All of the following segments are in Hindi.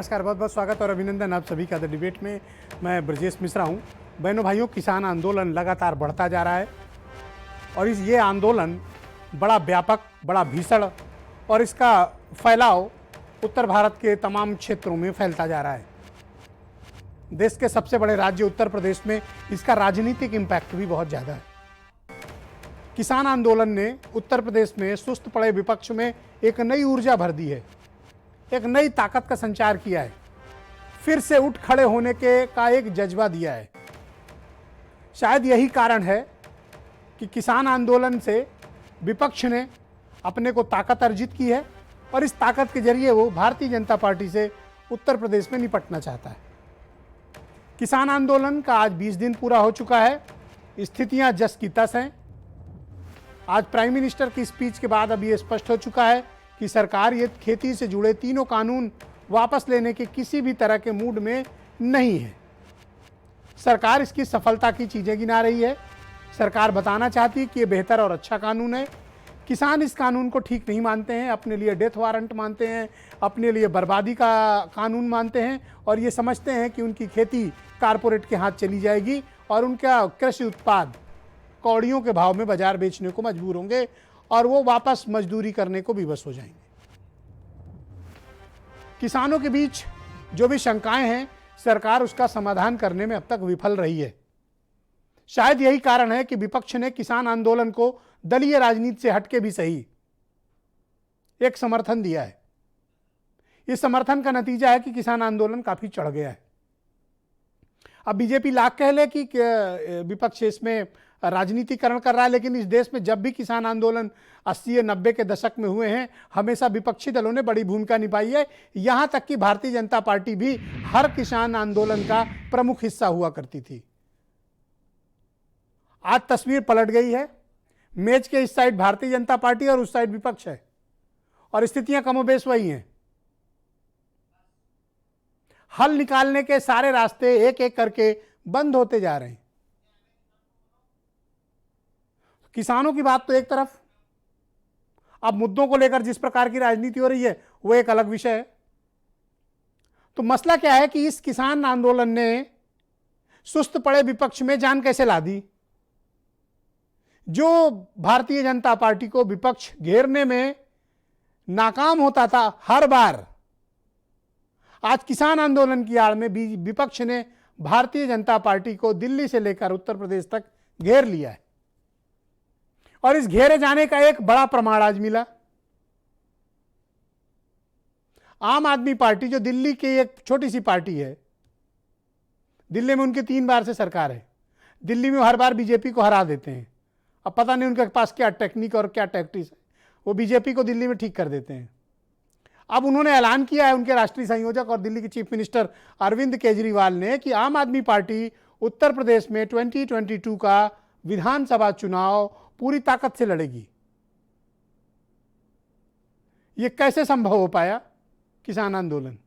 नमस्कार, बहुत बहुत स्वागत और अभिनंदन आप सभी का द डिबेट में। मैं ब्रजेश मिश्रा हूं। बहनों भाइयों, किसान आंदोलन लगातार बढ़ता जा रहा है और ये आंदोलन बड़ा व्यापक, बड़ा भीषण और इसका फैलाव उत्तर भारत के तमाम क्षेत्रों में फैलता जा रहा है। देश के सबसे बड़े राज्य उत्तर प्रदेश में इसका राजनीतिक इम्पैक्ट भी बहुत ज़्यादा है। किसान आंदोलन ने उत्तर प्रदेश में सुस्त पड़े विपक्ष में एक नई ऊर्जा भर दी है, एक नई ताकत का संचार किया है, फिर से उठ खड़े होने का एक जज्बा दिया है। शायद यही कारण है कि किसान आंदोलन से विपक्ष ने अपने को ताकत अर्जित की है और इस ताकत के जरिए वो भारतीय जनता पार्टी से उत्तर प्रदेश में निपटना चाहता है। किसान आंदोलन का आज 20 दिन पूरा हो चुका है। स्थितियां जस की तस हैं। आज प्राइम मिनिस्टर की स्पीच के बाद अब ये स्पष्ट हो चुका है कि सरकार ये खेती से जुड़े तीनों कानून वापस लेने के किसी भी तरह के मूड में नहीं है। सरकार इसकी सफलता की चीज़ें गिना रही है। सरकार बताना चाहती है कि ये बेहतर और अच्छा कानून है। किसान इस कानून को ठीक नहीं मानते हैं, अपने लिए डेथ वारंट मानते हैं, अपने लिए बर्बादी का कानून मानते हैं और ये समझते हैं कि उनकी खेती कारपोरेट के हाथ चली जाएगी और उनका कृषि उत्पाद कौड़ियों के भाव में बाजार बेचने को मजबूर होंगे और वो वापस मजदूरी करने को विवश हो जाएंगे। किसानों के बीच जो भी शंकाएं हैं, सरकार उसका समाधान करने में अब तक विफल रही है। शायद यही कारण है कि विपक्ष ने किसान आंदोलन को दलीय राजनीति से हटके भी सही एक समर्थन दिया है। इस समर्थन का नतीजा है कि किसान आंदोलन काफी चढ़ गया है। अब बीजेपी लाख कह ले कि विपक्ष इसमें राजनीतिकरण कर रहा है, लेकिन इस देश में जब भी किसान आंदोलन 80 90 के दशक में हुए हैं, हमेशा विपक्षी दलों ने बड़ी भूमिका निभाई है। यहां तक कि भारतीय जनता पार्टी भी हर किसान आंदोलन का प्रमुख हिस्सा हुआ करती थी। आज तस्वीर पलट गई है। मेज के इस साइड भारतीय जनता पार्टी और उस साइड विपक्ष है और स्थितियां कमोबेश वही हैं। हल निकालने के सारे रास्ते एक एक करके बंद होते जा रहे हैं। किसानों की बात तो एक तरफ, अब मुद्दों को लेकर जिस प्रकार की राजनीति हो रही है वो एक अलग विषय है। तो मसला क्या है कि इस किसान आंदोलन ने सुस्त पड़े विपक्ष में जान कैसे ला दी। जो भारतीय जनता पार्टी को विपक्ष घेरने में नाकाम होता था हर बार, आज किसान आंदोलन की आड़ में विपक्ष ने भारतीय जनता पार्टी को दिल्ली से लेकर उत्तर प्रदेश तक घेर लिया है और इस घेरे जाने का एक बड़ा प्रमाण आज मिला। आम आदमी पार्टी जो दिल्ली की एक छोटी सी पार्टी है, दिल्ली में उनकी 3 बार से सरकार है, दिल्ली में हर बार बीजेपी को हरा देते हैं। अब पता नहीं उनके पास क्या टेक्निक और क्या टैक्टिक्स है, वो बीजेपी को दिल्ली में ठीक कर देते हैं। अब उन्होंने ऐलान किया है, उनके राष्ट्रीय संयोजक और दिल्ली के चीफ मिनिस्टर अरविंद केजरीवाल ने, कि आम आदमी पार्टी उत्तर प्रदेश में 2022 का विधानसभा चुनाव पूरी ताकत से लड़ेगी। यह कैसे संभव हो पाया? किसान आंदोलन।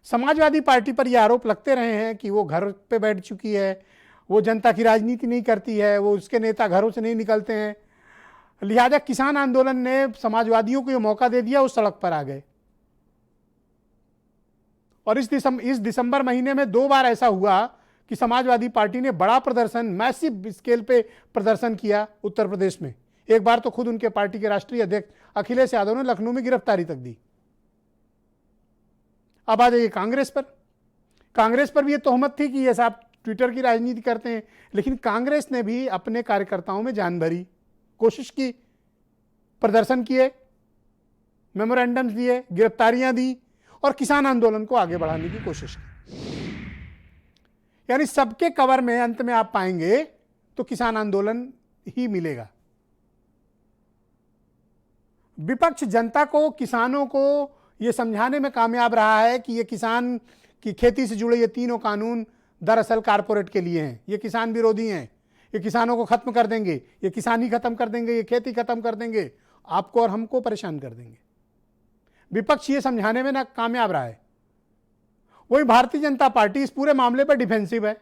समाजवादी पार्टी पर यह आरोप लगते रहे हैं कि वो घर पे बैठ चुकी है, वो जनता की राजनीति नहीं करती है, वो उसके नेता घरों से नहीं निकलते हैं। लिहाजा किसान आंदोलन ने समाजवादियों को यह मौका दे दिया, वो सड़क पर आ गए। और इस दिसंबर महीने में 2 बार ऐसा हुआ कि समाजवादी पार्टी ने बड़ा प्रदर्शन, मैसिव स्केल पे प्रदर्शन किया उत्तर प्रदेश में। एक बार तो खुद उनके पार्टी के राष्ट्रीय अध्यक्ष अखिलेश यादव ने लखनऊ में गिरफ्तारी तक दी। अब आ जाइए कांग्रेस पर। कांग्रेस पर भी ये तोहमत थी कि ये साहब ट्विटर की राजनीति करते हैं, लेकिन कांग्रेस ने भी अपने कार्यकर्ताओं में जान भरी, कोशिश की, प्रदर्शन किए, मेमोरेंडम्स दिए, गिरफ्तारियां दी और किसान आंदोलन को आगे बढ़ाने की कोशिश की। यानी सबके कवर में अंत में आप पाएंगे तो किसान आंदोलन ही मिलेगा। विपक्ष जनता को, किसानों को यह समझाने में कामयाब रहा है कि ये किसान की खेती से जुड़े ये तीनों कानून दरअसल कारपोरेट के लिए हैं, ये किसान विरोधी हैं, ये किसानों को खत्म कर देंगे, ये किसानी खत्म कर देंगे, ये खेती खत्म कर देंगे, आपको और हमको परेशान कर देंगे। विपक्ष ये समझाने में ना कामयाब रहा है। वही भारतीय जनता पार्टी इस पूरे मामले पर डिफेंसिव है,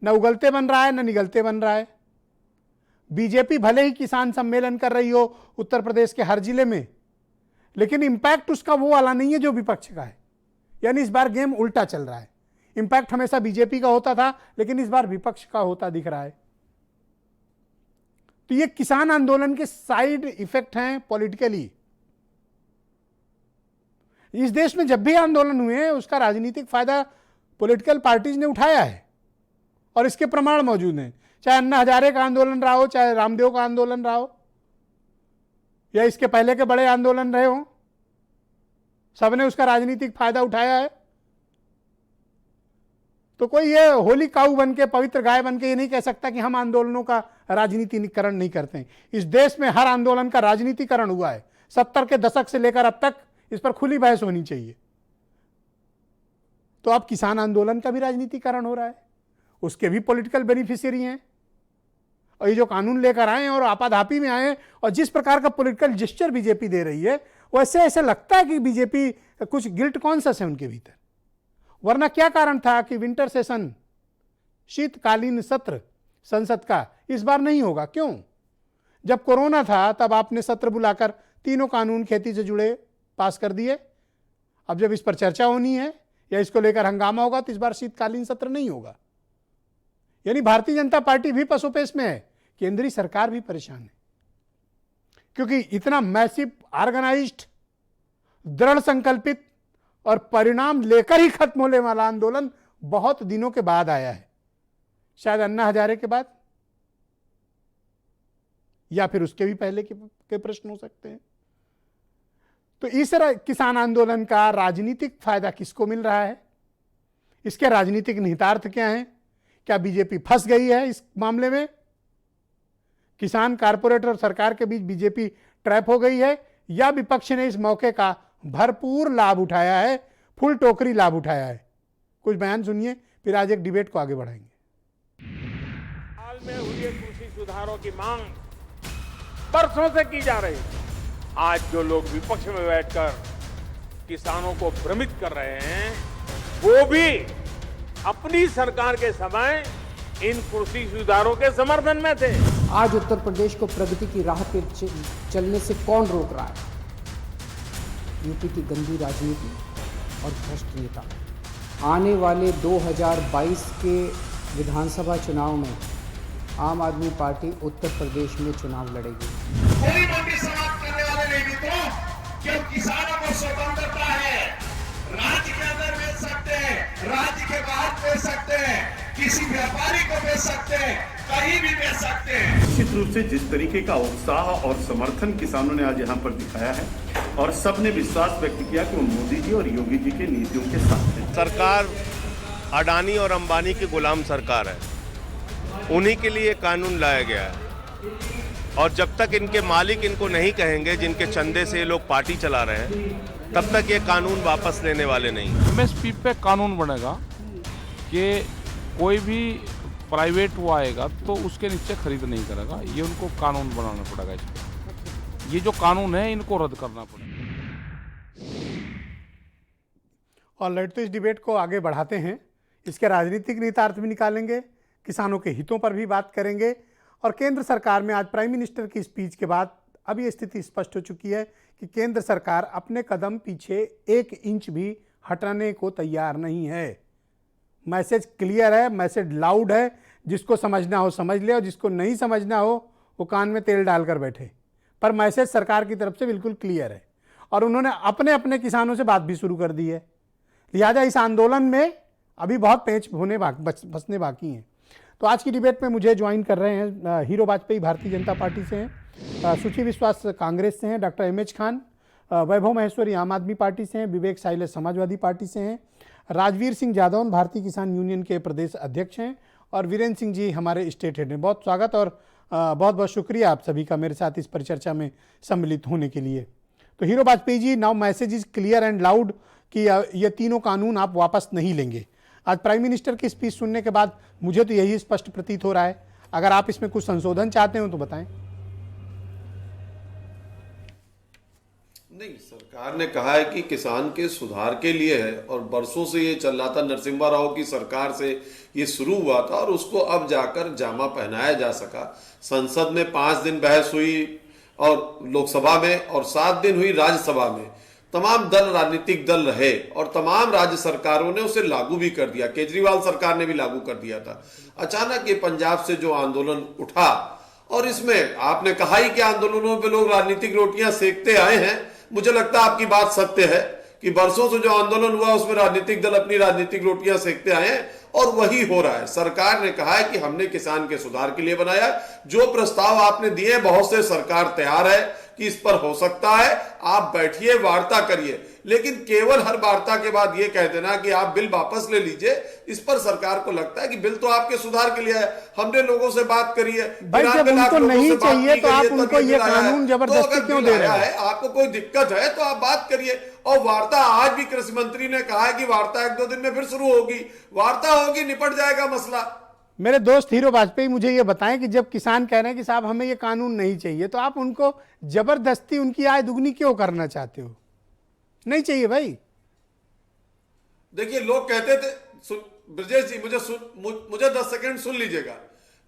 न उगलते बन रहा है न निगलते बन रहा है। बीजेपी भले ही किसान सम्मेलन कर रही हो उत्तर प्रदेश के हर जिले में, लेकिन इंपैक्ट उसका वो वाला नहीं है जो विपक्ष का है। यानी इस बार गेम उल्टा चल रहा है। इंपैक्ट हमेशा बीजेपी का होता था, लेकिन इस बार विपक्ष का होता दिख रहा है। तो ये किसान आंदोलन के साइड इफेक्ट हैं पॉलिटिकली। इस देश में जब भी आंदोलन हुए हैं उसका राजनीतिक फायदा पॉलिटिकल पार्टीज ने उठाया है और इसके प्रमाण मौजूद हैं। चाहे अन्ना हजारे का आंदोलन रहा हो, चाहे रामदेव का आंदोलन रहा हो, या इसके पहले के बड़े आंदोलन रहे हो, सबने उसका राजनीतिक फायदा उठाया है। तो कोई ये होली काऊ बन के, पवित्र गाय बन के ये नहीं कह सकता कि हम आंदोलनों का राजनीतिकरण नहीं करते हैं। इस देश में हर आंदोलन का राजनीतिकरण हुआ है। 70 के दशक से लेकर अब तक इस पर खुली बहस होनी चाहिए। तो अब किसान आंदोलन का भी राजनीतिकरण हो रहा है, उसके भी पॉलिटिकल बेनिफिशियरी हैं। और ये जो कानून लेकर आए हैं और आपाधापी में आए हैं, और जिस प्रकार का पॉलिटिकल जेस्चर बीजेपी दे रही है, वैसे ऐसे लगता है कि बीजेपी कुछ गिल्ट कॉन्शियस है उनके भीतर। वरना क्या कारण था कि विंटर सेशन, शीतकालीन सत्र संसद का इस बार नहीं होगा? क्यों? जब कोरोना था तब आपने सत्र बुलाकर तीनों कानून खेती से जुड़े पास कर दिए। अब जब इस पर चर्चा होनी है या इसको लेकर हंगामा होगा तो इस बार शीतकालीन सत्र नहीं होगा। यानी भारतीय जनता पार्टी भी पसोपेश में है, केंद्रीय सरकार भी परेशान है, क्योंकि इतना मैसिव, ऑर्गेनाइज्ड, दृढ़ संकल्पित और परिणाम लेकर ही खत्म होने वाला आंदोलन बहुत दिनों के बाद आया है। शायद अन्ना हजारे के बाद, या फिर उसके भी पहले के प्रश्न हो सकते हैं। तो इस किसान आंदोलन का राजनीतिक फायदा किसको मिल रहा है? इसके राजनीतिक निहितार्थ क्या हैं? क्या बीजेपी फंस गई है इस मामले में? किसान, कारपोरेट और सरकार के बीच बीजेपी ट्रैप हो गई है, या विपक्ष ने इस मौके का भरपूर लाभ उठाया है, फुल टोकरी लाभ उठाया है? कुछ बयान सुनिए, फिर आज एक डिबेट को आगे बढ़ाएंगे। हाल में हुए कृषि सुधारों की मांग बरसों से की जा रही है। आज जो लोग विपक्ष में बैठकर किसानों को भ्रमित कर रहे हैं, वो भी अपनी सरकार के समय इन कृषि सुधारों के समर्थन में थे। आज उत्तर प्रदेश को प्रगति की राह पे चलने से कौन रोक रहा है? यूपी की गंदी राजनीति और भ्रष्ट नेता। आने वाले 2022 के विधानसभा चुनाव में आम आदमी पार्टी उत्तर प्रदेश में चुनाव लड़ेगी। कोई मंडी समाप्त करने वाले नहीं मित्रों, क्यों? किसानों को स्वतंत्रता है, राज्य के अंदर बेच सकते हैं, राज्य के बाहर बेच सकते हैं, किसी व्यापारी को बेच सकते हैं, कहीं भी बेच सकते हैं। निश्चित रूप से जिस तरीके का उत्साह और समर्थन किसानों ने आज यहाँ पर दिखाया है, और सबने विश्वास व्यक्त किया कि वो मोदी जी और योगी जी की नीतियों के साथ है। सरकार अडानी और अंबानी की गुलाम सरकार है, उन्हीं के लिए कानून लाया गया है। और जब तक इनके मालिक इनको नहीं कहेंगे, जिनके चंदे से ये लोग पार्टी चला रहे हैं, तब तक ये कानून वापस लेने वाले नहीं। एमएसपी पे कानून बनेगा कि कोई भी प्राइवेट वो आएगा तो उसके नीचे खरीद नहीं करेगा। ये उनको कानून बनाना पड़ेगा। इसमें ये जो कानून है इनको रद्द करना पड़ेगा। ऑलराइट, तो इस डिबेट को आगे बढ़ाते हैं। इसके राजनीतिक निहितार्थ भी निकालेंगे, किसानों के हितों पर भी बात करेंगे, और केंद्र सरकार में आज प्राइम मिनिस्टर की स्पीच के बाद अब ये स्थिति स्पष्ट हो चुकी है कि केंद्र सरकार अपने कदम पीछे 1 इंच भी हटाने को तैयार नहीं है। मैसेज क्लियर है, मैसेज लाउड है। जिसको समझना हो समझ ले, और जिसको नहीं समझना हो वो कान में तेल डालकर बैठे। पर मैसेज सरकार की तरफ से बिल्कुल क्लियर है, और उन्होंने अपने अपने किसानों से बात भी शुरू कर दी है। लिहाजा इस आंदोलन में अभी बहुत पेंच बचने बाकी हैं। तो आज की डिबेट में मुझे ज्वाइन कर रहे हैं हीरो वाजपेयी भारतीय जनता पार्टी से हैं, सुची विश्वास कांग्रेस से हैं, डॉक्टर एमएच खान वैभव महेश्वरी आम आदमी पार्टी से हैं, विवेक साइलेज समाजवादी पार्टी से हैं, राजवीर सिंह जादौन भारतीय किसान यूनियन के प्रदेश अध्यक्ष हैं, और वीरेंद्र सिंह जी हमारे स्टेट हेड हैं। बहुत स्वागत और बहुत बहुत शुक्रिया आप सभी का मेरे साथ इस परिचर्चा में सम्मिलित होने के लिए। तो Hero Vajpayee ji, now message is clear and loud कि ये तीनों कानून आप वापस नहीं लेंगे। आज प्राइम मिनिस्टर की स्पीच सुनने के बाद मुझे तो यही स्पष्ट प्रतीत हो रहा है। अगर आप इसमें कुछ संशोधन चाहते हो तो बताएं। नहीं, सरकार ने कहा है कि किसान के सुधार के लिए है, और बरसों से ये चल रहा था। नरसिम्हा राव की सरकार से ये शुरू हुआ था, और उसको अब जाकर जामा पहनाया जा सका। संसद में 5 दिन बहस हुई, और लोकसभा में, और 7 दिन हुई राज्यसभा में। तमाम दल राजनीतिक दल रहे और तमाम राज्य सरकारों ने उसे लागू भी कर दिया। केजरीवाल सरकार ने भी लागू कर दिया था। अचानक ये पंजाब से जो आंदोलन उठा और इसमें आपने कहा ही कि आंदोलनों पे लोग राजनीतिक रोटियां सेकते आए हैं। मुझे लगता है आपकी बात सत्य है कि बरसों से जो आंदोलन हुआ उसमें राजनीतिक दल अपनी राजनीतिक रोटियां सेकते आए हैं और वही हो रहा है। सरकार ने कहा है कि हमने किसान के सुधार के लिए बनाया। जो प्रस्ताव आपने दिए बहुत से सरकार तैयार है कि इस पर हो सकता है, आप बैठिए वार्ता करिए, लेकिन केवल हर वार्ता के बाद यह कह देना कि आप बिल वापस ले लीजिए, इस पर सरकार को लगता है कि बिल तो आपके सुधार के लिए है। हमने लोगों से बात करी है भाई, जब उनको नहीं चाहिए तो आप उनको ये कानून जबरदस्ती क्यों दे रहे हैं? आपको कोई दिक्कत है तो आप बात करिए। और वार्ता आज भी कृषि मंत्री ने कहा है कि वार्ता 1-2 दिन में फिर शुरू होगी, वार्ता होगी, निपट जाएगा मसला। मेरे दोस्त हीरो वाजपेयी मुझे ये बताएं कि जब किसान कह रहे हैं कि साहब हमें ये कानून नहीं चाहिए, तो आप उनको जबरदस्ती उनकी आय दुगनी क्यों करना चाहते हो? नहीं चाहिए भाई। देखिए, लोग कहते थे, ब्रजेश जी मुझे 10 सेकंड सुन लीजिएगा।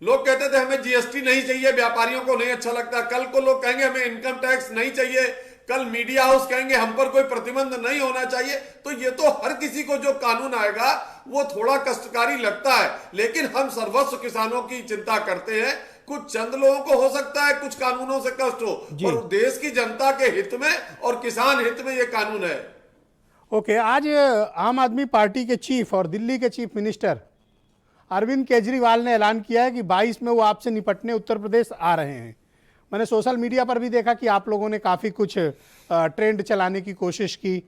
लोग कहते थे हमें जीएसटी नहीं चाहिए, व्यापारियों को नहीं अच्छा लगता। कल को लोग कहेंगे हमें इनकम टैक्स नहीं चाहिए, कल मीडिया हाउस कहेंगे हम पर कोई प्रतिबंध नहीं होना चाहिए। तो ये तो हर किसी को जो कानून आएगा वो थोड़ा कष्टकारी लगता है, लेकिन हम सर्वस्व किसानों की चिंता करते हैं। कुछ चंद लोगों को हो सकता है कुछ कानूनों से कष्ट हो, पर देश की जनता के हित में और किसान हित में ये कानून है। ओके, आज आम आदमी पार्टी के चीफ और दिल्ली के चीफ मिनिस्टर अरविंद केजरीवाल ने ऐलान किया है कि 22 में वो आपसे निपटने उत्तर प्रदेश आ रहे हैं। मैंने सोशल मीडिया पर भी देखा कि आप लोगों ने काफ़ी कुछ ट्रेंड चलाने की कोशिश की।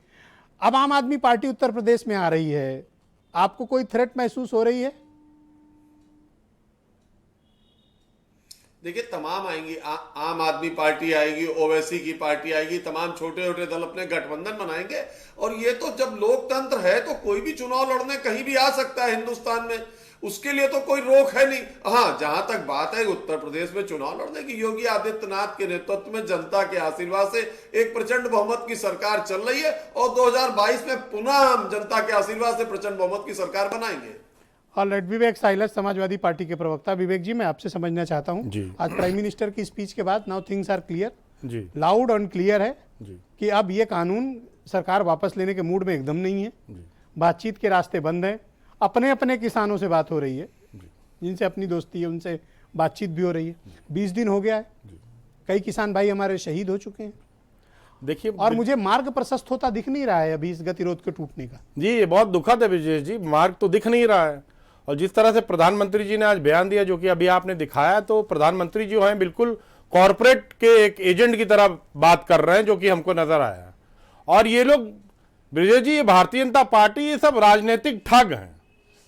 अब आम आदमी पार्टी उत्तर प्रदेश में आ रही है, आपको कोई थ्रेट महसूस हो रही है? देखिए, तमाम आएंगी, आम आदमी पार्टी आएगी, ओवैसी की पार्टी आएगी, तमाम छोटे छोटे दल अपने गठबंधन बनाएंगे। और ये तो जब लोकतंत्र है तो कोई भी चुनाव लड़ने कहीं भी आ सकता है हिंदुस्तान में, उसके लिए तो कोई रोक है नहीं। हाँ, जहां तक बात है उत्तर प्रदेश में चुनाव लड़ने की, योगी आदित्यनाथ के नेतृत्व में जनता के आशीर्वाद से एक प्रचंड बहुमत की सरकार चल रही है और 2022 में पुनः हम जनता के आशीर्वाद से प्रचंड बहुमत की सरकार बनाएंगे। ऑलराइट, विवेक साइलस, समाजवादी पार्टी के प्रवक्ता। विवेक जी, मैं आपसे समझना चाहता हूं, आज प्राइम मिनिस्टर की स्पीच के बाद now things are clear, loud and clear है कि अब ये कानून सरकार वापस लेने के मूड में एकदम नहीं है। बातचीत के रास्ते बंद हैं, अपने अपने किसानों से बात हो रही है, जिनसे अपनी दोस्ती है उनसे बातचीत भी हो रही है। 20 दिन हो गया है, कई किसान भाई हमारे शहीद हो चुके हैं। देखिए, और मुझे मार्ग प्रशस्त होता दिख नहीं रहा है अभी इस गतिरोध के टूटने का। जी, ये बहुत दुखद है विजय जी, मार्ग तो दिख नहीं रहा है। और जिस तरह से प्रधानमंत्री जी ने आज बयान दिया, जो कि अभी आपने दिखाया, तो प्रधानमंत्री जी हैं बिल्कुल कॉरपोरेट के एक एजेंट की तरह बात कर रहे हैं, जो कि हमको नजर आया। और ये लोग विजय जी, ये भारतीय जनता पार्टी, ये सब राजनीतिक ठग हैं।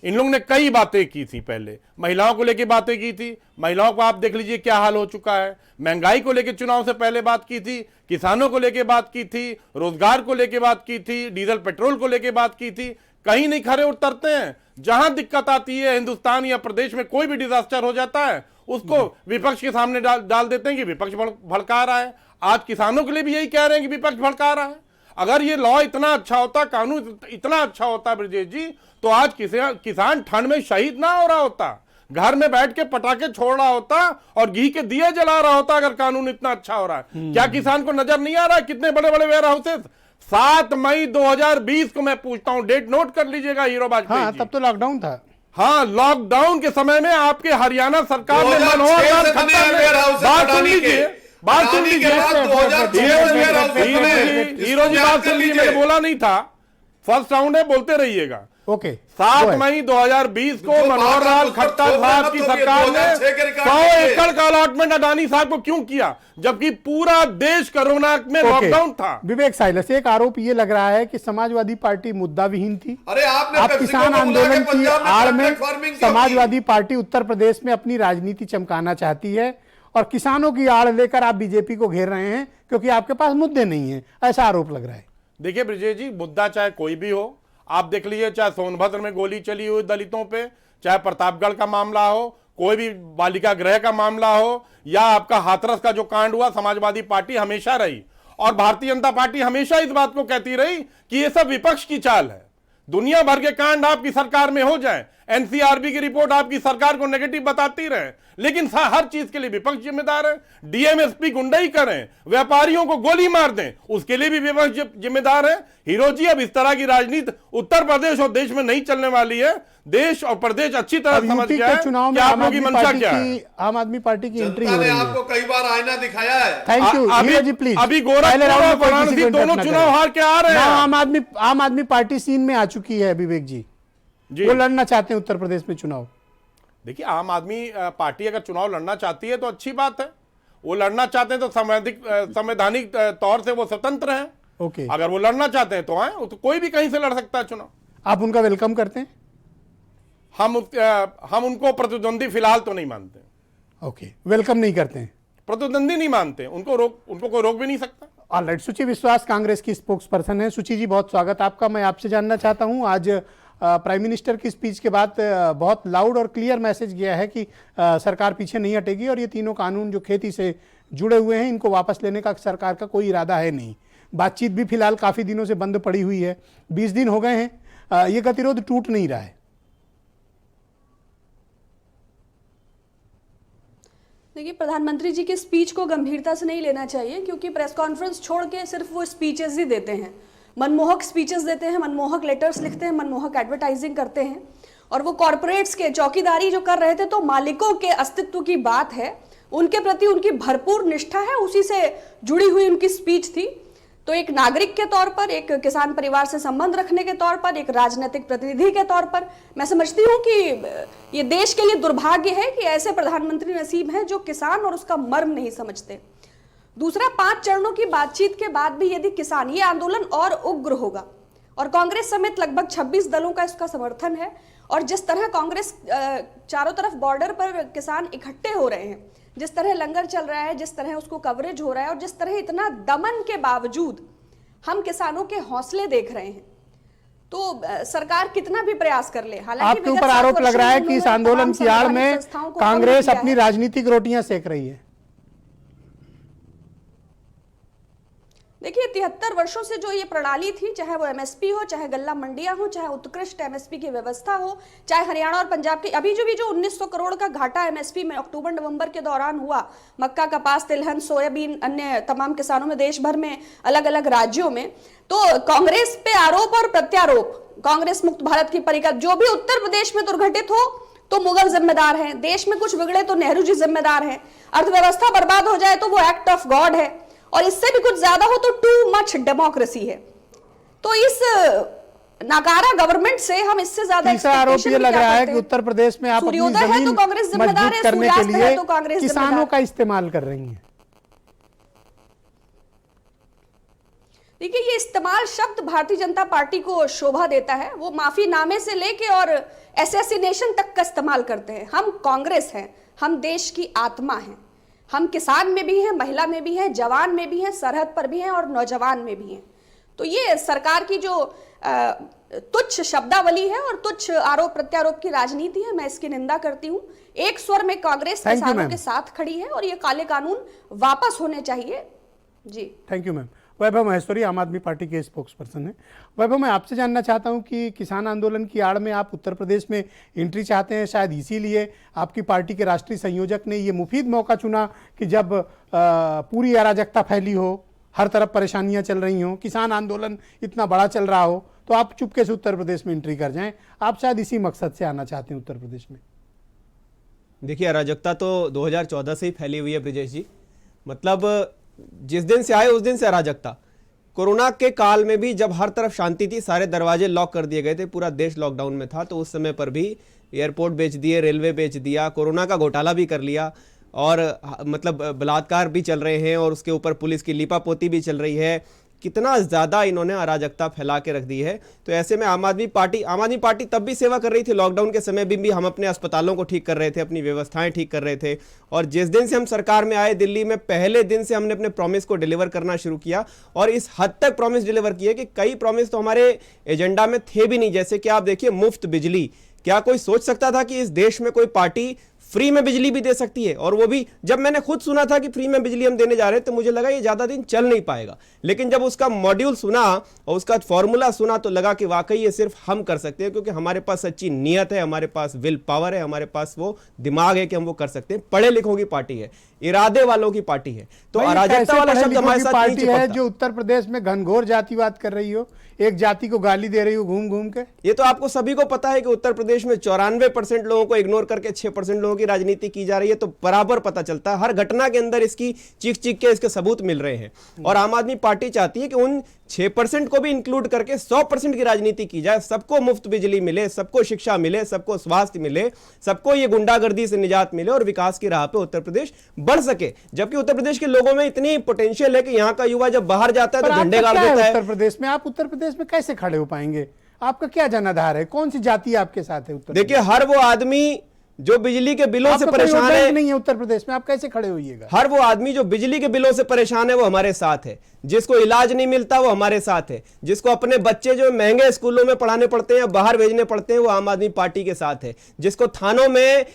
इन लोगों ने कई बातें की थी, पहले महिलाओं को लेकर बातें की थी, महिलाओं को आप देख लीजिए क्या हाल हो चुका है। महंगाई को लेकर चुनाव से पहले बात की थी, किसानों को लेकर बात की थी, रोजगार को लेकर बात की थी, डीजल पेट्रोल को लेकर बात की थी। कहीं नहीं खरे उतरते हैं। जहां दिक्कत आती है हिंदुस्तान या प्रदेश में, कोई भी डिजास्टर हो जाता है, उसको विपक्ष के सामने डाल देते हैं कि विपक्ष भड़का रहा है। आज किसानों के लिए भी यही कह रहे हैं कि विपक्ष भड़का रहा है। अगर ये लॉ इतना अच्छा होता, कानून इतना अच्छा होता ब्रजेश जी, तो आज किसान ठंड में शहीद ना हो रहा होता, घर में बैठ के पटाखे छोड़ रहा होता और घी के दिए जला रहा होता। अगर कानून इतना अच्छा हो रहा है, क्या किसान को नजर नहीं आ रहा है कितने बड़े बड़े वेयर हाउसेस? 7 मई 2020 को मैं पूछता हूं, डेट नोट कर लीजिएगा हीरो वाजपेयी। हाँ, तब तो लॉकडाउन था। हाँ, लॉकडाउन के समय में आपके हरियाणा सरकार ने मनोहर लाल खट्टर ने बात सुन लीजिए, बात सुन लीजिए हीरो जी, बात सुन लीजिए, मैंने बोला नहीं था, फर्स्ट राउंड है, बोलते रहिएगा। ओके, 7 मई 2020 को मनोहर लाल खट्टर साहब की सरकार ने 100 एकड़ का अलॉटमेंट अडानी साहब को क्यों किया, जबकि पूरा देश कोरोना में लॉकडाउन था। विवेक साइलस, एक आरोप ये लग रहा है कि समाजवादी पार्टी मुद्दा विहीन थी। अरे आप किसान आंदोलन की आड़ में समाजवादी पार्टी उत्तर प्रदेश में अपनी राजनीति चमकाना चाहती है और किसानों की आड़ लेकर आप बीजेपी को घेर रहे हैं क्योंकि आपके पास मुद्दे नहीं है, ऐसा आरोप लग रहा है। देखिए ब्रजेश जी, मुद्दा चाहे कोई भी हो, आप देख लीजिए, चाहे सोनभद्र में गोली चली हुई दलितों पे, चाहे प्रतापगढ़ का मामला हो, कोई भी बालिका गृह का मामला हो, या आपका हाथरस का जो कांड हुआ, समाजवादी पार्टी हमेशा रही और भारतीय जनता पार्टी हमेशा इस बात को कहती रही कि ये सब विपक्ष की चाल है। दुनिया भर के कांड आपकी सरकार में हो जाए, एनसीआरबी की रिपोर्ट आपकी सरकार को नेगेटिव बताती रहे, लेकिन हर चीज के लिए विपक्ष जिम्मेदार है। डीएमएसपी गुंडाई करें, व्यापारियों को गोली मार दें, उसके लिए भी विपक्ष जिम्मेदार है। हीरो जी, अब इस तरह की राजनीति उत्तर प्रदेश और देश में नहीं चलने वाली है। देश और प्रदेश अच्छी तरह समझ गया है चुनाव कि में आप लोगों की मंशा क्या है। आम आदमी पार्टी की एंट्री जनता हो ने रही है। आपको कई बार आईना दिखाया है। Thank you Hero ji, please. अभी गोरखपुर और वाराणसी दोनों चुनाव हार के आ रहे हैं। आम आदमी पार्टी सीन में आ चुकी है विवेक जी, वो लड़ना चाहते हैं उत्तर प्रदेश में चुनाव। देखिए, आम आदमी पार्टी अगर चुनाव लड़ना चाहती है तो अच्छी बात है, वो लड़ना चाहते हैं तो संवैधानिक तौर से वो स्वतंत्र हैं। ओके, अगर वो लड़ना चाहते हैं तो आए, तो कोई भी कहीं से लड़ सकता है चुनाव। आप उनका वेलकम करते हैं? हम उनको प्रतिद्वंदी फिलहाल तो नहीं मानते। ओके, वेलकम नहीं करते हैं, प्रतिद्वंदी नहीं मानते, उनको कोई रोक भी नहीं सकता। ऑलराइट, सुचि विश्वास कांग्रेस की स्पोक्स पर्सन है। सुचि जी, बहुत स्वागत आपका। मैं आपसे जानना चाहता हूं, आज प्राइम मिनिस्टर की स्पीच के बाद बहुत लाउड और क्लियर मैसेज गया है कि सरकार पीछे नहीं हटेगी और ये तीनों कानून जो खेती से जुड़े हुए हैं इनको वापस लेने का सरकार का कोई इरादा है नहीं। बातचीत भी फिलहाल काफ़ी दिनों से बंद पड़ी हुई है, 20 दिन हो गए हैं, ये गतिरोध टूट नहीं रहा है। देखिए, प्रधानमंत्री जी की स्पीच को गंभीरता से नहीं लेना चाहिए, क्योंकि प्रेस कॉन्फ्रेंस छोड़ के सिर्फ वो स्पीचेस ही देते हैं, मनमोहक स्पीचेस देते हैं, मनमोहक लेटर्स लिखते हैं, मनमोहक एडवर्टाइजिंग करते हैं। और वो कॉरपोरेट्स के चौकीदारी जो कर रहे थे, तो मालिकों के अस्तित्व की बात है, उनके प्रति उनकी भरपूर निष्ठा है, उसी से जुड़ी हुई उनकी स्पीच थी। तो एक नागरिक के तौर पर, एक किसान परिवार से संबंध रखने के तौर पर, एक राजनीतिक प्रतिनिधि के तौर पर मैं समझती हूँ कि ये देश के लिए दुर्भाग्य है कि ऐसे प्रधानमंत्री नसीब हैं जो किसान और उसका मर्म नहीं समझते। दूसरा, 5 चरणों की बातचीत के बाद भी यदि किसान, ये आंदोलन और उग्र होगा और कांग्रेस समेत लगभग 26 दलों का इसका समर्थन है। और जिस तरह कांग्रेस चारों तरफ बॉर्डर पर किसान इकट्ठे हो रहे हैं, जिस तरह लंगर चल रहा है, जिस तरह उसको कवरेज हो रहा है और जिस तरह इतना दमन के बावजूद हम किसानों के हौसले देख रहे हैं, तो सरकार कितना भी प्रयास कर ले। हालांकि आपके ऊपर आरोप लग रहा है कि इस आंदोलन की आड़ में कांग्रेस अपनी राजनीतिक रोटियां सेक रही है। देखिए, 73 वर्षों से जो ये प्रणाली थी, चाहे वो एमएसपी हो, चाहे गल्ला मंडियां हो, चाहे उत्कृष्ट एमएसपी की व्यवस्था हो, चाहे हरियाणा और पंजाब के अभी जो 1900 करोड़ का घाटा एमएसपी में अक्टूबर नवंबर के दौरान हुआ, मक्का, कपास, तिलहन, सोयाबीन, अन्य तमाम किसानों में देश भर में अलग अलग राज्यों में, तो कांग्रेस पे आरोप और प्रत्यारोप, कांग्रेस मुक्त भारत की परिकल्पना, जो भी उत्तर प्रदेश में दुर्घटित हो तो मुगल जिम्मेदार हैं, देश में कुछ बिगड़े तो नेहरू जी जिम्मेदार हैं, अर्थव्यवस्था बर्बाद हो जाए तो वो एक्ट ऑफ गॉड है, और इससे भी कुछ ज्यादा हो तो टू मच डेमोक्रेसी है। तो इस नाकारा गवर्नमेंट से हम इससे ज्यादा तीसरा आरोप ये लग रहा है कि उत्तर प्रदेश में आप अपनी जमीन मजबूत करने के लिए किसानों का इस्तेमाल कर रही हैं। देखिए, ये इस्तेमाल शब्द भारतीय जनता पार्टी को शोभा देता है। वो माफीनामे से लेके और असैसिनेशन तक का इस्तेमाल करते हैं। हम कांग्रेस हैं, हम देश की आत्मा हैं, हम किसान में भी हैं, महिला में भी हैं, जवान में भी हैं, सरहद पर भी हैं और नौजवान में भी हैं। तो ये सरकार की जो तुच्छ शब्दावली है और तुच्छ आरोप प्रत्यारोप की राजनीति है, मैं इसकी निंदा करती हूँ। एक स्वर में कांग्रेस किसानों के साथ खड़ी है और ये काले कानून वापस होने चाहिए। जी, थैंक यू मैम। वैभव महेश्वरी आम आदमी पार्टी के स्पोक्स पर्सन है। वैभव, मैं आपसे जानना चाहता हूं कि किसान आंदोलन की आड़ में आप उत्तर प्रदेश में एंट्री चाहते हैं, शायद इसीलिए आपकी पार्टी के राष्ट्रीय संयोजक ने ये मुफीद मौका चुना कि जब पूरी अराजकता फैली हो, हर तरफ परेशानियां चल रही हों, किसान आंदोलन इतना बड़ा चल रहा हो, तो आप चुपके से उत्तर प्रदेश में एंट्री कर जाएं। आप शायद इसी मकसद से आना चाहते हैं उत्तर प्रदेश में। देखिए, अराजकता तो 2014 से ही फैली हुई है ब्रिजेश जी। मतलब जिस दिन से आए उस दिन से अराजकता। कोरोना के काल में भी जब हर तरफ शांति थी, सारे दरवाजे लॉक कर दिए गए थे, पूरा देश लॉकडाउन में था, तो उस समय पर भी एयरपोर्ट बेच दिए, रेलवे बेच दिया, कोरोना का घोटाला भी कर लिया और मतलब बलात्कार भी चल रहे हैं और उसके ऊपर पुलिस की लीपापोती भी चल रही है। कितना ज़्यादा इन्होंने अराजकता फैला के रख दी है। तो ऐसे में आम आदमी पार्टी तब भी सेवा कर रही थी। लॉकडाउन के समय भी हम अपने अस्पतालों को ठीक कर रहे थे, अपनी व्यवस्थाएं ठीक कर रहे थे। और जिस दिन से हम सरकार में आए दिल्ली में, पहले दिन से हमने अपने प्रॉमिस को डिलीवर करना शुरू किया और इस हद तक प्रॉमिस डिलीवर किए कि कई प्रॉमिस तो हमारे एजेंडा में थे भी नहीं। जैसे कि आप देखिए, मुफ्त बिजली। क्या कोई सोच सकता था कि इस देश में कोई पार्टी फ्री में बिजली भी दे सकती है। और वो भी जब मैंने खुद सुना था कि फ्री में बिजली हम देने जा रहे हैं तो मुझे लगा ये ज्यादा दिन चल नहीं पाएगा, लेकिन जब उसका मॉड्यूल सुना और उसका फॉर्मूला सुना तो लगा कि वाकई ये सिर्फ हम कर सकते हैं, क्योंकि हमारे पास सच्ची नीयत है, हमारे पास विल पावर है, हमारे पास वो दिमाग है कि हम वो कर सकते हैं। पढ़े लिखों की पार्टी है, इरादे वालों की पार्टी है। तो अराजकता वाला शब्द हमारे साथ नहीं चिपकता। है जो उत्तर प्रदेश में घनघोर जातिवाद कर रही हो, एक जाति को गाली दे रही हो घूम घूम के। ये तो आपको सभी को पता है कि उत्तर प्रदेश में 94% लोगों को इग्नोर करके 6% लोगों की राजनीति की जा रही है, तो बराबर पता चलता है। हर घटना के अंदर इसकी चीख चीख के इसके सबूत मिल रहे हैं। और आम आदमी पार्टी चाहती है कि उन 6% को भी इंक्लूड करके 100% की राजनीति की जाए, सबको मुफ्त बिजली मिले, सबको शिक्षा मिले, सबको स्वास्थ्य मिले, सबको ये गुंडागर्दी से निजात मिले और विकास की राह पे उत्तर प्रदेश बढ़ सके। जबकि उत्तर प्रदेश के लोगों में इतनी पोटेंशियल है कि यहाँ का युवा जब बाहर जाता है तो झंडे गाड़ देता है। उत्तर प्रदेश में आप उत्तर प्रदेश में कैसे खड़े हो पाएंगे? आपका क्या जनाधार है? कौन सी जाति आपके साथ है उत्तर? देखिए, हर वो आदमी जो बिजली के बिलों से परेशान है, नहीं है उत्तर प्रदेश में, आप कैसे खड़े होइएगा? हर वो आदमी जो बिजली के बिलों से परेशान है वो हमारे साथ है, जिसको इलाज नहीं मिलता वो हमारे साथ है, जिसको अपने बच्चे जो महंगे स्कूलों में पढ़ाने पड़ते हैं या बाहर भेजने पड़ते हैं वो आम आदमी पार्टी के साथ है, जिसको थानों में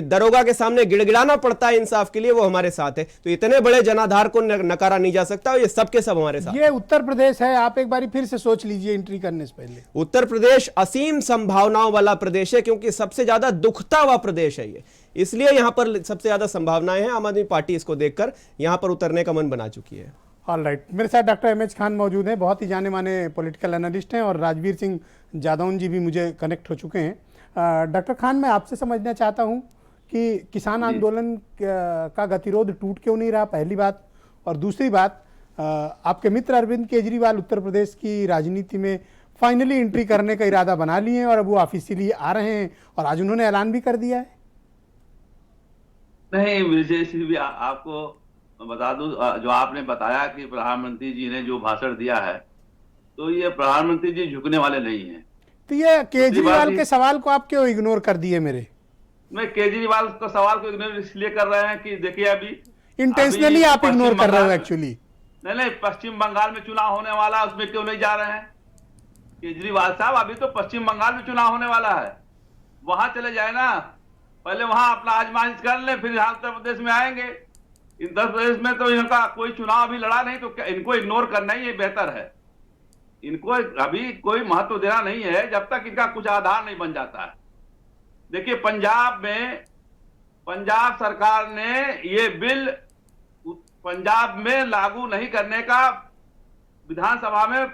दरोगा के सामने गिड़गिड़ाना पड़ता है इंसाफ के लिए वो हमारे साथ है। तो इतने बड़े जनाधार को नकारा नहीं जा सकता, ये सबके सब हमारे साथ। ये उत्तर प्रदेश है, आप एक बार फिर से सोच लीजिए एंट्री करने से पहले। उत्तर प्रदेश असीम संभावनाओं वाला प्रदेश है, क्योंकि सबसे ज्यादा दुखता हुआ प्रदेश है ये, इसलिए यहां पर सबसे ज्यादा संभावनाएं हैं। आम आदमी पार्टी इसको देखकर यहां पर उतरने का मन बना चुकी है। ऑल राइट, मेरे साथ डॉक्टर एमएच खान मौजूद हैं, बहुत ही जाने माने पॉलिटिकल एनालिस्ट हैं, और राजवीर सिंह जादौन जी भी मुझे कनेक्ट हो चुके हैं। डॉक्टर खान, मैं आपसे समझना चाहता हूं कि किसान आंदोलन का गतिरोध टूट क्यों नहीं रहा, पहली बात। और दूसरी बात, आपके मित्र अरविंद केजरीवाल उत्तर प्रदेश की राजनीति में फाइनली एंट्री करने का इरादा बना लिए हैं और अब वो ऑफिशियली आ रहे हैं और आज उन्होंने ऐलान भी कर दिया है। नहीं विजय सिंह भी आपको बता दूं, जो आपने बताया कि प्रधानमंत्री जी ने जो भाषण दिया है, तो ये प्रधानमंत्री जी झुकने वाले नहीं हैं। तो ये केजरीवाल के सवाल को आप क्यों इग्नोर कर दिए? मैं केजरीवाल के सवाल को इग्नोर इसलिए कर रहे हैं कि देखिए अभी इंटेंशनली आप इग्नोर कर रहे हो एक्चुअली। नहीं, पश्चिम बंगाल में चुनाव होने वाला, उसमें क्यों नहीं जा रहे हैं केजरीवाल साहब? अभी तो पश्चिम बंगाल में चुनाव होने वाला है, वहां चले जाए ना, पहले वहां अपना आजमाइश कर ले, फिर यहाँ उत्तर प्रदेश में आएंगे। उत्तर प्रदेश में तो इनका कोई चुनाव अभी लड़ा नहीं, तो इनको इग्नोर करना ही ये बेहतर है। इनको अभी कोई महत्व देना नहीं है जब तक इनका कुछ आधार नहीं बन जाता है। देखिए, पंजाब सरकार ने ये बिल पंजाब में लागू नहीं करने का विधानसभा में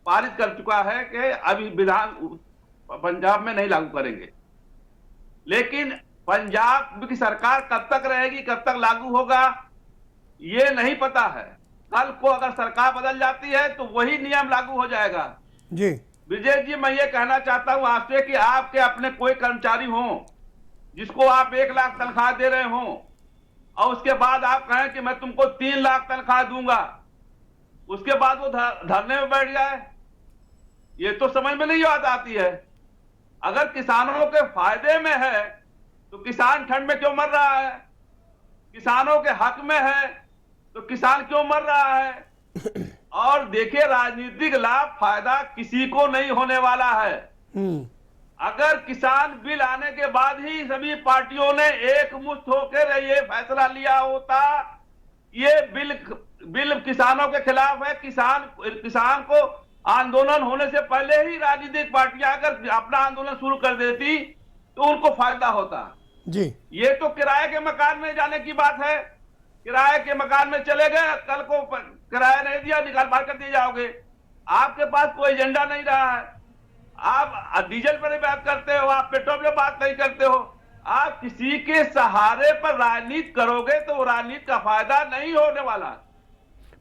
पारित कर चुका है कि अभी पंजाब में नहीं लागू करेंगे। लेकिन पंजाब की सरकार कब तक रहेगी, कब तक लागू होगा, ये नहीं पता है। कल को अगर सरकार बदल जाती है तो वही नियम लागू हो जाएगा। जी विजय जी, मैं ये कहना चाहता हूं आपसे कि आपके अपने कोई कर्मचारी हो जिसको आप 1 लाख तनख्वाह दे रहे हो और उसके बाद आप कहें कि मैं तुमको 3 लाख तनख्वाह दूंगा, उसके बाद वो धरने में बैठ जाए, ये तो समझ में नहीं आती है। अगर किसानों के फायदे में है तो किसान ठंड में क्यों मर रहा है? किसानों के हक में है तो किसान क्यों मर रहा है? और देखिए, राजनीतिक लाभ फायदा किसी को नहीं होने वाला है। अगर किसान बिल आने के बाद ही सभी पार्टियों ने एक मुश्त होकर ये फैसला लिया होता, ये बिल किसानों के खिलाफ है, किसान को आंदोलन होने से पहले ही राजनीतिक पार्टियां अगर अपना आंदोलन शुरू कर देती तो उनको फायदा होता जी। ये तो किराए के मकान में जाने की बात है, किराए के मकान में चले गए, कल को किराया नहीं दिया, निकाल बाहर कर दिए जाओगे। आपके पास कोई एजेंडा नहीं रहा है, आप डीजल पर बात करते हो, आप पेट्रोल पर बात नहीं करते हो, आप किसी के सहारे पर राजनीति करोगे तो राजनीति का फायदा नहीं होने वाला।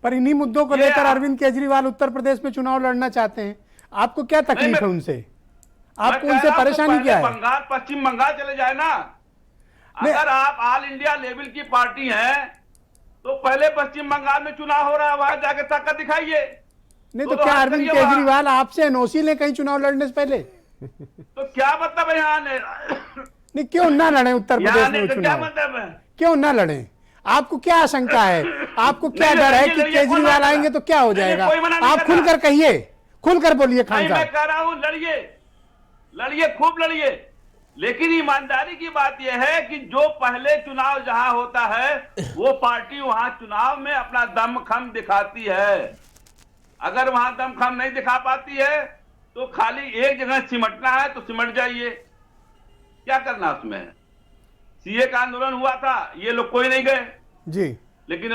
पर इन्हीं मुद्दों को लेकर अरविंद केजरीवाल उत्तर प्रदेश में चुनाव लड़ना चाहते हैं, आपको क्या तकलीफ है उनसे? आपको उनसे परेशानी क्या है? बंगाल, पश्चिम बंगाल चले जाए ना। अगर आप ऑल इंडिया लेवल की पार्टी हैं तो पहले पश्चिम बंगाल में चुनाव हो रहा है, वहां जाकर ताकत दिखाइए। नहीं तो क्या अरविंद केजरीवाल आपसे एनओसी ले कहीं चुनाव लड़ने से पहले? तो क्या मतलब है यहाँ नहीं, क्यों ना लड़े उत्तर प्रदेश में चुनाव? क्या मतलब है? क्यों ना लड़े? आपको क्या आशंका है? आपको क्या डर है कि केजरीवाल आएंगे तो क्या हो जाएगा? आप खुलकर कहिए, खुलकर बोलिए खान साहब। मैं कह रहा हूँ लड़िए, खूब लड़िए, लेकिन ईमानदारी की बात यह है कि जो पहले चुनाव जहां होता है वो पार्टी वहां चुनाव में अपना दमखम दिखाती है। अगर वहां दमखम नहीं दिखा पाती है तो खाली एक जगह सिमटना है तो सिमट जाइए, क्या करना उसमें। सीए का आंदोलन हुआ था, ये लोग कोई नहीं गए जी, लेकिन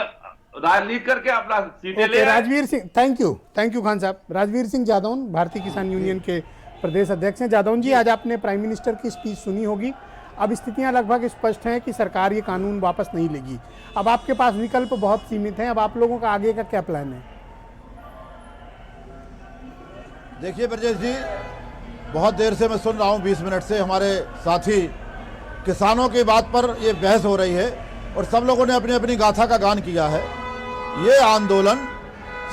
राजनीति करके अपना सीटें ले आए। राजवीर सिंह, थैंक यू खान साहब। राजवीर सिंह जादौन भारतीय किसान यूनियन के प्रदेश अध्यक्ष हैं। जादौन जी, आज आपने प्राइम मिनिस्टर की स्पीच सुनी होगी। अब स्थितियां लगभग स्पष्ट हैं कि सरकार ये कानून वापस नहीं लेगी। अब आपके पास विकल्प बहुत सीमित हैं, अब आप लोगों का आगे का क्या प्लान है? देखिए ब्रजेश जी, बहुत देर से मैं सुन रहा हूँ, 20 मिनट से हमारे साथी किसानों की बात पर ये बहस हो रही है और सब लोगों ने अपनी अपनी गाथा का गान किया है। ये आंदोलन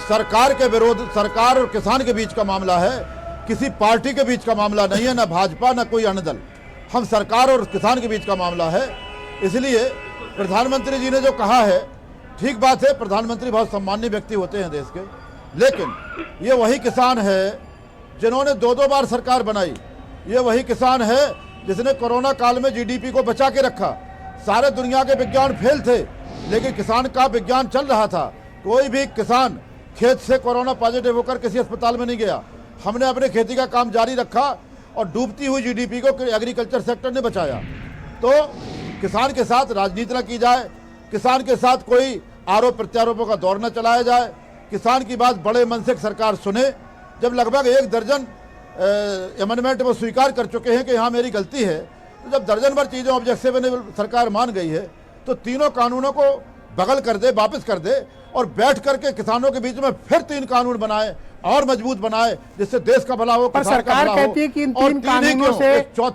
सरकार के विरोध, सरकार और किसान के बीच का मामला है, किसी पार्टी के बीच का मामला नहीं है, ना भाजपा ना कोई अन्य दल। हम सरकार और किसान के बीच का मामला है। इसलिए प्रधानमंत्री जी ने जो कहा है, ठीक बात है, प्रधानमंत्री बहुत सम्मानीय व्यक्ति होते हैं देश के, लेकिन ये वही किसान है जिन्होंने 2-2 बार सरकार बनाई। ये वही किसान है जिसने कोरोना काल में जीडीपी को बचा के रखा। सारे दुनिया के विज्ञान फेल थे, लेकिन किसान का विज्ञान चल रहा था। कोई भी किसान खेत से कोरोना पॉजिटिव होकर किसी अस्पताल में नहीं गया। हमने अपने खेती का काम जारी रखा और डूबती हुई जीडीपी को एग्रीकल्चर सेक्टर ने बचाया। तो किसान के साथ राजनीति न की जाए, किसान के साथ कोई आरोप प्रत्यारोपों का दौर न चलाया जाए। किसान की बात बड़े मन से सरकार सुने। जब लगभग 1 दर्जन अमेंडमेंट वो स्वीकार कर चुके हैं कि हाँ मेरी गलती है, तो जब दर्जन भर चीज़ें ऑब्जेक्शनेबल सरकार मान गई है तो तीनों कानूनों को बगल कर दे, वापस कर दे और बैठ करके किसानों के बीच में फिर 3 कानून बनाए और मजबूत बनाए, जिससे देश का भला हो। पर सरकार कहती है कि इन 3 कानूनों से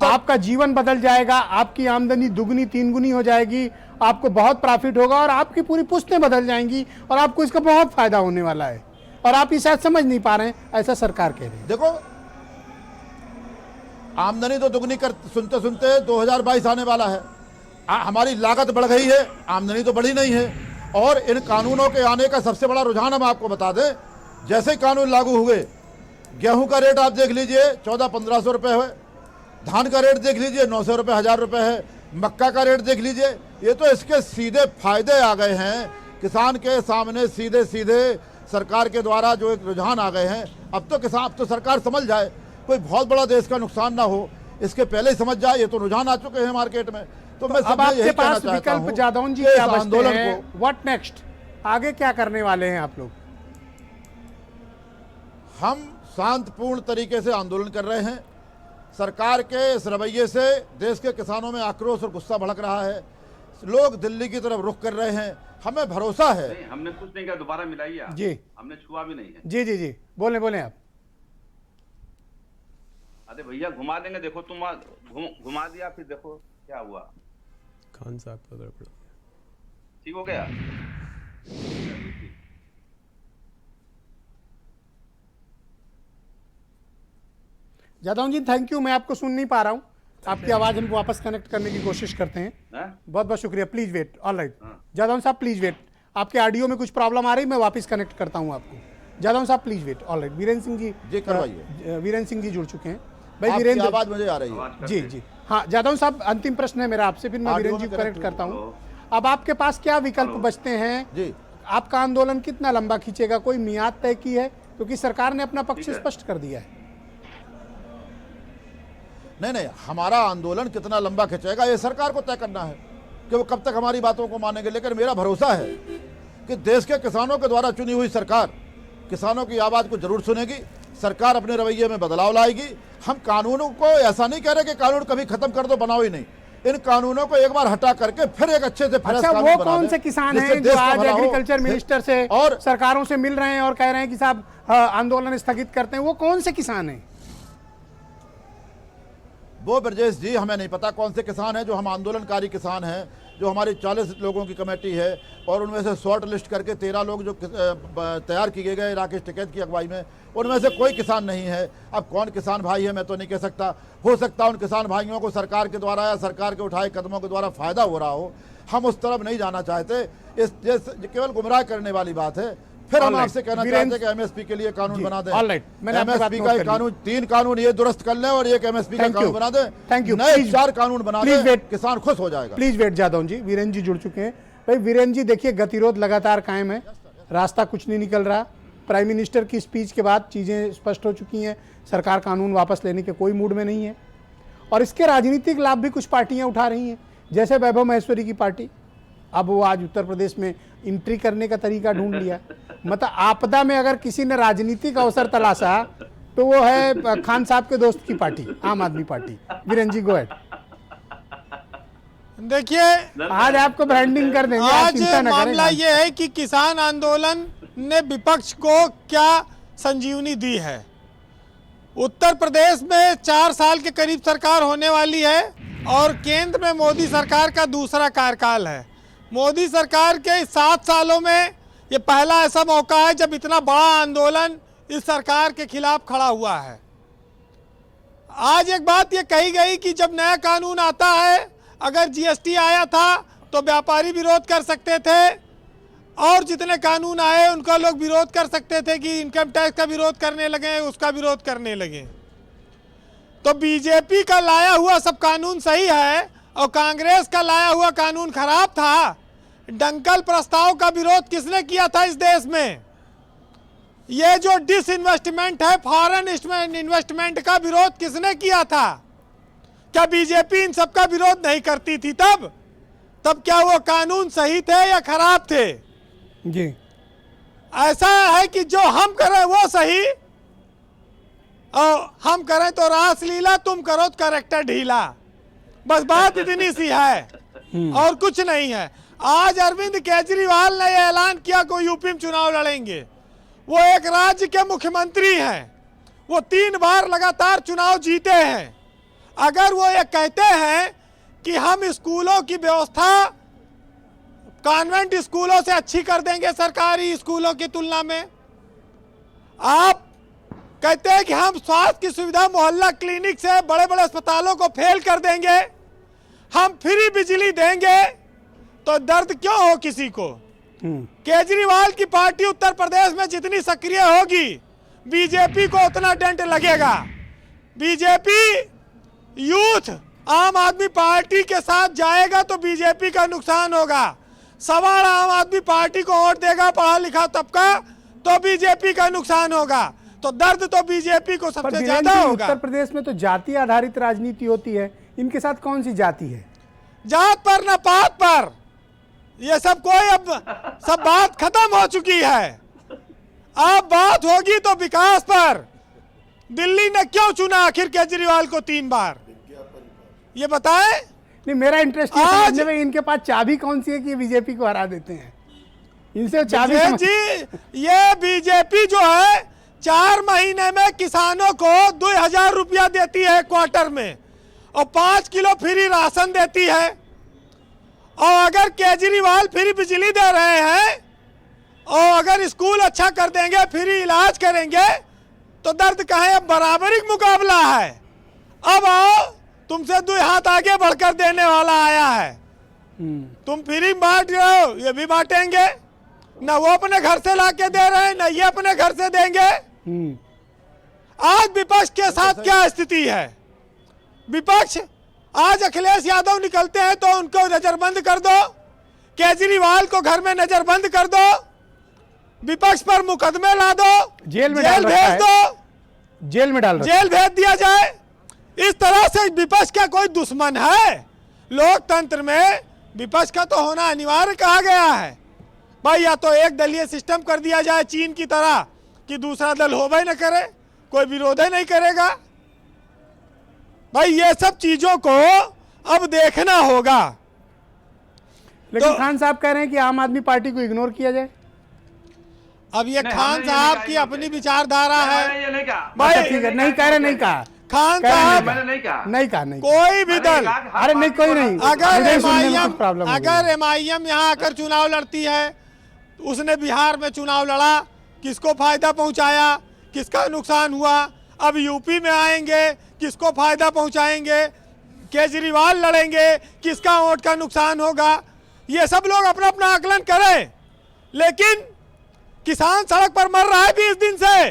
आपका जीवन बदल जाएगा, आपकी आमदनी दुगनी 3 गुनी हो जाएगी, आपको बहुत प्रॉफिट होगा और आपकी पूरी पुश्तें बदल जाएंगी और आपको इसका बहुत फायदा होने वाला है, और आप ये शायद समझ नहीं पा रहे हैं, ऐसा सरकार कह रही है। देखो, आमदनी तो दुगनी कर सुनते सुनते 2022 आने वाला है। हमारी लागत बढ़ गई है, आमदनी तो बढ़ी नहीं है। और इन कानूनों के आने का सबसे बड़ा रुझान हम आपको बता दें, जैसे ही कानून लागू हुए, गेहूं का रेट आप देख लीजिए 1400-1500 रुपये है, धान का रेट देख लीजिए 900 रुपये, 1000 रुपये है, मक्का का रेट देख लीजिए। ये तो इसके सीधे फायदे आ गए हैं किसान के सामने, सीधे सीधे सरकार के द्वारा जो एक रुझान आ गए हैं। अब तो सरकार समझ जाए, कोई बहुत बड़ा देश का नुकसान ना हो, इसके पहले ही समझ जाए। ये तो रुझान आ चुके हैं मार्केट में। तो मैं अब आपके पास विकल्प जादौन जी क्या बचते हैं? What next? आगे क्या करने वाले हैं आप लोग? हम शांतिपूर्ण तरीके से आंदोलन कर रहे हैं। सरकार के इस रवैये से देश के किसानों में आक्रोश और गुस्सा भड़क रहा है। लोग दिल्ली की तरफ रुख कर रहे हैं। हमें भरोसा है। नहीं, हमने कुछ नहीं किया, दोबारा मिलाइए आप। जी, हमने छुआ भी नहीं है। जी जी जी, बोले आप। अरे भैया घुमा देंगे, देखो तुम घुमा दिया, फिर देखो क्या हुआ। खान साहब का गड़बड़ ठीक हो गया। जादौन जी थैंक यू, मैं आपको सुन नहीं पा रहा हूँ, आपकी आवाज हम वापस कनेक्ट करने की कोशिश करते हैं। बहुत बहुत शुक्रिया, please wait. All right Jadaun साहब प्लीज वेट, आपके ऑडियो में कुछ प्रॉब्लम आ रही, मैं वापस कनेक्ट करता हूँ आपको। जादौन साहब please wait. All right, Virendra Singh ji करवाइए। वीरेंद्र सिंह जी जुड़ चुके हैं। भाई वीरेंद्र, आवाज मुझे आ रही है। जी जी हाँ, जादौन साहब अंतिम प्रश्न है मेरा आपसे, फिर मैं वीरेंद्र जी को कनेक्ट करता हूँ। अब आपके पास क्या विकल्प बचते हैं जी? आपका आंदोलन कितना लंबा खींचेगा? कोई मियाद तय की है? क्योंकि सरकार ने अपना पक्ष स्पष्ट कर दिया है। नहीं, हमारा आंदोलन कितना लंबा खिंचेगा ये सरकार को तय करना है कि वो कब तक हमारी बातों को मानेंगे। लेकिन मेरा भरोसा है कि देश के किसानों के द्वारा चुनी हुई सरकार किसानों की आवाज़ को जरूर सुनेगी। सरकार अपने रवैये में बदलाव लाएगी। हम कानूनों को ऐसा नहीं कह रहे कि कानून कभी खत्म कर दो, बनाओ ही नहीं। इन कानूनों को एक बार हटा करके फिर एक अच्छे से अच्छा, वो कौन से किसान हैं जो आज एग्रीकल्चर मिनिस्टर से और सरकारों से मिल रहे हैं और कह रहे हैं कि साहब आंदोलन स्थगित करते हैं? वो कौन से किसान हैं? वो ब्रजेश जी हमें नहीं पता कौन से किसान हैं। जो हम आंदोलनकारी किसान हैं, जो हमारी 40 लोगों की कमेटी है और उनमें से शॉर्ट लिस्ट करके 13 लोग जो तैयार किए गए राकेश टिकैत की अगुवाई में, उनमें से कोई किसान नहीं है। अब कौन किसान भाई है मैं तो नहीं कह सकता। हो सकता उन किसान भाइयों को सरकार के द्वारा या सरकार के उठाए कदमों के द्वारा फायदा हो रहा हो। हम उस तरफ नहीं जाना चाहते। इस केवल गुमराह करने वाली बात है। फिर हम All right. आपसे कहना वीरेंद्र- चाहते हैं कि एमएसपी के लिए कानून जी, बना दें। all right. मैंने आपकी बात एमएसपी नोट का कर एक ली। कानून, 3 कानून ये दुरुस्त कर लें और एक एमएसपी का Thank कानून you. बना दें। Thank you. नए Please- 4 कानून बना Please दें, wait. किसान खुश हो जाएगा। प्लीज वेट जादव जी, वीरेंद्र जी जुड़ चुके हैं। भाई वीरेंद्र जी देखिए, गतिरोध लगातार कायम है, रास्ता कुछ नहीं निकल रहा। प्राइम मिनिस्टर की स्पीच के बाद चीज़ें स्पष्ट हो चुकी हैं, सरकार कानून वापस लेने के कोई मूड में नहीं है और इसके राजनीतिक लाभ भी कुछ पार्टियां उठा रही हैं, जैसे वैभव महेश्वरी की पार्टी। अब वो आज उत्तर प्रदेश में एंट्री करने का तरीका ढूंढ लिया। मतलब आपदा में अगर किसी ने राजनीतिक अवसर तलाशा तो वो है खान साहब के दोस्त की पार्टी, आम आदमी party. Virendra ji go ahead. देखिए, आज आपको ब्रांडिंग कर देंगे, आप आज चिंता न करें। मामला ये है कि किसान आंदोलन ने विपक्ष को क्या संजीवनी दी है। उत्तर प्रदेश में 4 साल के करीब सरकार होने वाली है और केंद्र में मोदी सरकार का दूसरा कार्यकाल है। मोदी सरकार के 7 सालों में ये पहला ऐसा मौका है जब इतना बड़ा आंदोलन इस सरकार के खिलाफ खड़ा हुआ है। आज एक बात ये कही गई कि जब नया कानून आता है, अगर जीएसटी आया था तो व्यापारी विरोध कर सकते थे और जितने कानून आए उनका लोग विरोध कर सकते थे कि इनकम टैक्स का विरोध करने लगे, उसका विरोध करने लगे। तो बीजेपी का लाया हुआ सब कानून सही है और कांग्रेस का लाया हुआ कानून खराब था। डंकल प्रस्ताव का विरोध किसने किया था इस देश में? ये जो डिसइन्वेस्टमेंट है, फॉरेन इन्वेस्टमेंट का विरोध किसने किया था? क्या बीजेपी इन सब का विरोध नहीं करती थी तब क्या वो कानून सही थे या खराब थे? जी, ऐसा है कि जो हम करें वो सही और हम करें तो रासलीला, तुम करो तो कैरेक्टर ढीला। बस बात इतनी सी है और कुछ नहीं है। आज अरविंद केजरीवाल ने यह ऐलान किया कि यूपी में चुनाव लड़ेंगे। वो एक राज्य के मुख्यमंत्री हैं, वो 3 बार लगातार चुनाव जीते हैं। अगर वो ये कहते हैं कि हम स्कूलों की व्यवस्था कॉन्वेंट स्कूलों से अच्छी कर देंगे सरकारी स्कूलों की तुलना में, आप कहते हैं कि हम स्वास्थ्य की सुविधा मोहल्ला क्लिनिक से बड़े बड़े अस्पतालों को फेल कर देंगे, हम फ्री बिजली देंगे, तो दर्द क्यों हो किसी को? केजरीवाल की पार्टी उत्तर प्रदेश में जितनी सक्रिय होगी, बीजेपी को उतना डंट लगेगा। बीजेपी यूथ आम आदमी पार्टी के साथ जाएगा तो बीजेपी का नुकसान होगा। सवाल आम आदमी पार्टी को वोट देगा पढ़ा लिखा तबका तो बीजेपी का नुकसान होगा। तो दर्द तो बीजेपी को सबसे ज्यादा होगा। उत्तर प्रदेश में तो जाति आधारित राजनीति होती है, इनके साथ कौन सी जाति है? जात पर न पात पर, ये सब कोई अब सब बात खत्म हो चुकी है। अब बात होगी तो विकास पर। दिल्ली ने क्यों चुना आखिर केजरीवाल को 3 बार, ये बताएं। नहीं, मेरा इंटरेस्ट आज में इनके पास चाबी कौन सी है कि बीजेपी को हरा देते हैं? इनसे चाबी जी, ये बीजेपी जो है 4 महीने में किसानों को 2000 रुपया देती है क्वार्टर में और 5 किलो फ्री राशन देती है। और अगर केजरीवाल फ्री बिजली दे रहे हैं और अगर स्कूल अच्छा कर देंगे, फ्री इलाज करेंगे, तो दर्द कहें अब बराबरी मुकाबला है। अब आओ, तुमसे 2 हाथ आगे बढ़कर देने वाला आया है। तुम फ्री बांट रहे हो, ये भी बांटेंगे। न वो अपने घर से लाके दे रहे हैं, न ये अपने घर से देंगे। आज विपक्ष के साथ क्या स्थिति है? विपक्ष आज अखिलेश यादव निकलते हैं तो उनको नजरबंद कर दो, केजरीवाल को घर में नजरबंद कर दो, विपक्ष पर मुकदमे ला दो, जेल में भेज दो, जेल में डाल, जेल भेज दिया जाए। इस तरह से विपक्ष का कोई दुश्मन है? लोकतंत्र में विपक्ष का तो होना अनिवार्य कहा गया है। भाई या तो एक दलीय सिस्टम कर दिया जाए चीन की तरह कि दूसरा दल होवे न करे, कोई विरोध ही नहीं करेगा। भाई ये सब चीजों को अब देखना होगा। लेकिन खान साहब कह रहे हैं कि आम आदमी पार्टी को इग्नोर किया जाए। अब ये खान साहब की अपनी विचारधारा है। भाई ठीक है, नहीं कह रहे, नहीं कहा खान साहब, नहीं कहा, नहीं कहा, नहीं कोई भी दल, अरे नहीं, कोई नहीं। अगर एमआईएम यहाँ आकर चुनाव लड़ती है, उसने बिहार में चुनाव लड़ा, किसको फायदा पहुंचाया, किसका नुकसान हुआ? अब यूपी में आएंगे, किसको फायदा पहुंचाएंगे? केजरीवाल लड़ेंगे, किसका वोट का नुकसान होगा? ये सब लोग अपना अपना आकलन करें, लेकिन किसान सड़क पर मर रहा है 20 दिन से।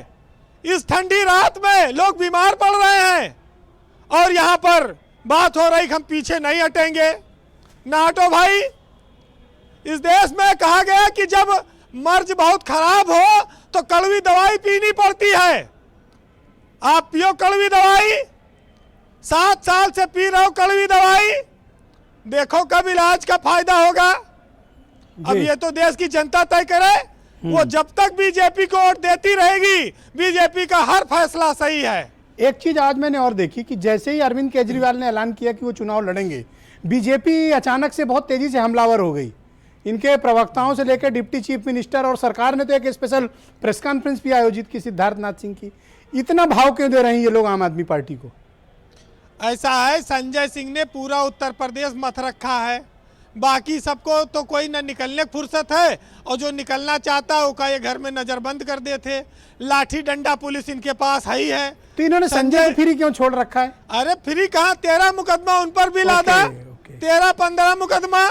इस ठंडी रात में लोग बीमार पड़ रहे हैं और यहां पर बात हो रही हम पीछे नहीं हटेंगे। ना हटो भाई। इस देश में कहा गया कि जब मर्ज बहुत खराब हो तो कड़वी दवाई पीनी पड़ती है। आप पियो कड़वी दवाई, 7 साल से पी रहे हो कड़वी दवाई, देखो कब इलाज का फायदा होगा। अब ये तो देश की जनता तय करे। वो जब तक बीजेपी को वोट देती रहेगी, बीजेपी का हर फैसला सही है। एक चीज आज मैंने और देखी कि जैसे ही अरविंद केजरीवाल ने ऐलान किया कि वो चुनाव लड़ेंगे, बीजेपी अचानक से बहुत तेजी से हमलावर हो गई। इनके प्रवक्ताओं से लेकर डिप्टी चीफ मिनिस्टर, और सरकार ने तो एक स्पेशल प्रेस कॉन्फ्रेंस भी आयोजित की सिद्धार्थनाथ सिंह की। इतना भाव क्यों दे रहे हैं ये लोग आम आदमी पार्टी को? ऐसा है, संजय सिंह ने पूरा उत्तर प्रदेश मथ रखा है, बाकी सबको तो कोई न निकलने की फुर्सत है, और जो निकलना चाहता है उसका ये घर में नजरबंद कर देते। लाठी डंडा पुलिस इनके पास है ही है। तो इन्होंने संजय को फ्री क्यों छोड़ रखा है? अरे फ्री कहाँ, 13 मुकदमा उन पर भी लादा, 13-15 मुकदमा।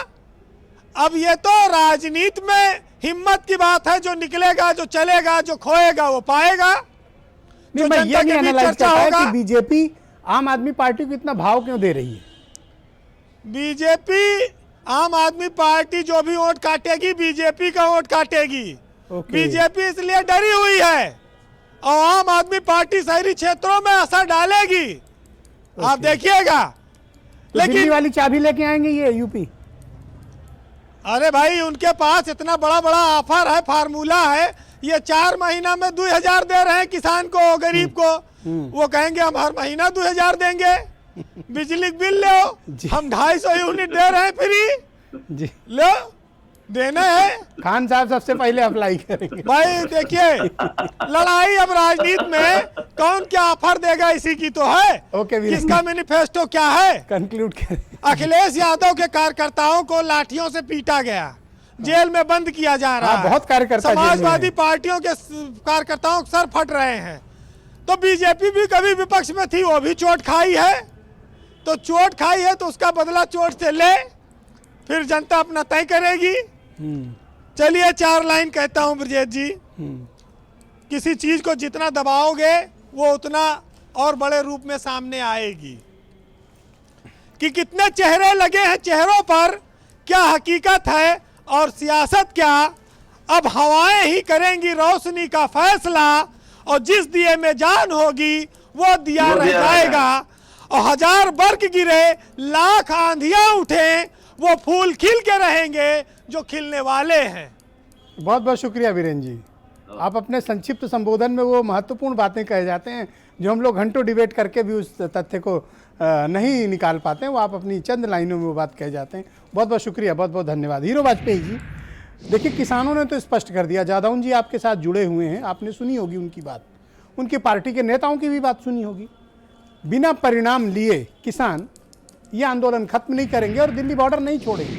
अब ये तो राजनीति में हिम्मत की बात है, जो निकलेगा, जो चलेगा, जो खोएगा वो पाएगा। नहीं, मैं ये नहीं एनालाइज करता है कि बीजेपी आम आदमी पार्टी को इतना भाव क्यों दे रही है। बीजेपी आम आदमी पार्टी जो भी वोट काटेगी, बीजेपी का वोट काटेगी। बीजेपी इसलिए डरी हुई है, और आम आदमी पार्टी शहरी क्षेत्रों में असर डालेगी। आप देखिएगा। लेकिन दिल्ली वाली चाबी लेके आएंगे ये यूपी? अरे भाई, उनके पास इतना बड़ा बड़ा ऑफर है, फार्मूला है। ये 4 महीना में 2000 दे रहे हैं किसान को, गरीब को। वो कहेंगे हम हर महीना 2000 देंगे। बिजली बिल लो, हम 250 यूनिट दे रहे हैं फ्री जी, लो, देना है। खान साहब सबसे पहले अप्लाई करेंगे। भाई देखिए, लड़ाई अब राजनीति में कौन क्या ऑफर देगा इसी की तो है। किसका मैनिफेस्टो क्या है, कंक्लूड करें। अखिलेश यादव के कार्यकर्ताओं को लाठियों से पीटा गया, जेल में बंद किया जा रहा है। बहुत कार्यकर्ता समाजवादी पार्टियों के कार्यकर्ताओं के सर फट रहे हैं। तो बीजेपी भी कभी विपक्ष में थी, वो भी चोट खाई है। तो चोट खाई है तो उसका बदला चोट से ले, फिर जनता अपना तय करेगी। चलिए 4 लाइन कहता हूं ब्रजेश जी। किसी चीज को जितना दबाओगे वो उतना और बड़े रूप में सामने आएगी। कि कितने चेहरे लगे हैं, चेहरों पर क्या हकीकत है और सियासत क्या, अब हवाएं ही करेंगी रोशनी का फैसला। और जिस दिए में जान होगी वो दिया रह जाएगा। और 1000 बर्फ गिरे, लाख आंधियां उठे, वो फूल खिल के रहेंगे जो खिलने वाले हैं। बहुत बहुत शुक्रिया वीरेंद्र जी। आप अपने संक्षिप्त संबोधन में वो महत्वपूर्ण बातें कहे जाते हैं जो हम लोग घंटों डिबेट करके भी उस तथ्य को नहीं निकाल पाते हैं, वो आप अपनी चंद लाइनों में वो बात कहे जाते हैं। बहुत बहुत शुक्रिया, बहुत बहुत धन्यवाद। हीरो वाजपेयी जी, देखिए किसानों ने तो स्पष्ट कर दिया। जादौन जी आपके साथ जुड़े हुए हैं, आपने सुनी होगी उनकी बात, उनकी पार्टी के नेताओं की भी बात सुनी होगी। बिना परिणाम लिए किसान ये आंदोलन खत्म नहीं करेंगे और दिल्ली बॉर्डर नहीं छोड़ेंगे।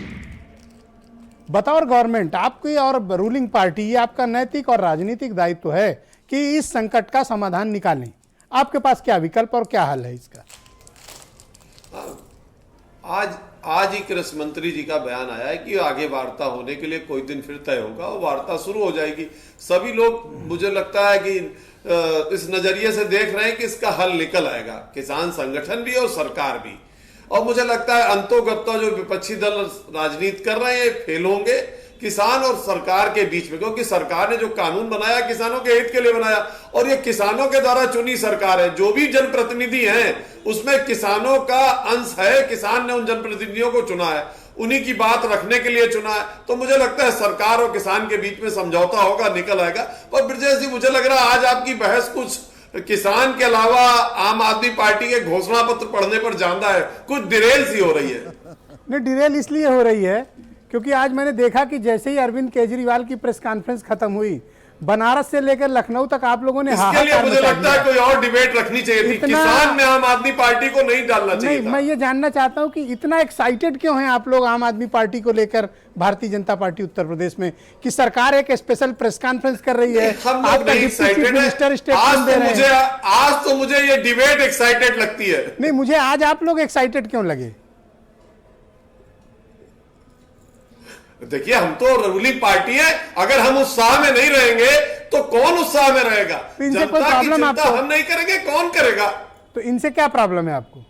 बतौर गवर्नमेंट आपकी और रूलिंग पार्टी, ये आपका नैतिक और राजनीतिक दायित्व है कि इस संकट का समाधान निकालें। आपके पास क्या विकल्प और क्या हल है इसका? आज ही कृषि मंत्री जी का बयान आया है कि आगे वार्ता होने के लिए कोई दिन फिर तय होगा और वार्ता शुरू हो जाएगी। सभी लोग, मुझे लगता है कि इस नजरिए से देख रहे हैं कि इसका हल निकल आएगा, किसान संगठन भी और सरकार भी। और मुझे लगता है अंतोगत्ता जो विपक्षी दल राजनीति कर रहे हैं फेल होंगे किसान और सरकार के बीच में, क्योंकि सरकार ने जो कानून बनाया किसानों के हित के लिए बनाया और ये किसानों के द्वारा चुनी सरकार है। जो भी जनप्रतिनिधि हैं उसमें किसानों का अंश है, किसान ने उन जनप्रतिनिधियों को चुना है, उन्हीं की बात रखने के लिए चुना है। तो मुझे लगता है सरकार और किसान के बीच में समझौता होगा, निकल आएगा। पर ब्रजेश जी, मुझे लग रहा है आज आपकी बहस कुछ किसान के अलावा आम आदमी पार्टी के घोषणा पत्र पढ़ने पर ज्यादा है, कुछ डिरेल सी हो रही है। नहीं, डिरेल इसलिए हो रही है क्योंकि आज मैंने देखा कि जैसे ही अरविंद केजरीवाल की प्रेस कॉन्फ्रेंस खत्म हुई, बनारस से लेकर लखनऊ तक आप लोगों ने इसके लिए मुझे लगता है कोई और डिबेट रखनी चाहिए थी। किसान में आम आदमी पार्टी को नहीं डालना चाहिए था। मैं ये जानना चाहता हूं कि इतना एक्साइटेड क्यों हैं आप लोग आम आदमी पार्टी को लेकर, भारतीय जनता पार्टी उत्तर प्रदेश में, कि सरकार एक स्पेशल प्रेस कॉन्फ्रेंस कर रही है, आज तो मुझे ये डिबेट एक्साइटेड लगती है। नहीं, मुझे आज आप लोग एक्साइटेड क्यों लगे? देखिए, हम तो रूलिंग पार्टी है, अगर हम उत्साह में नहीं रहेंगे तो कौन उत्साह में रहेगा? इनसे कोई जनता की प्रॉब्लम चिंता आपको? हम नहीं करेंगे, कौन करेगा? तो इनसे क्या प्रॉब्लम है आपको?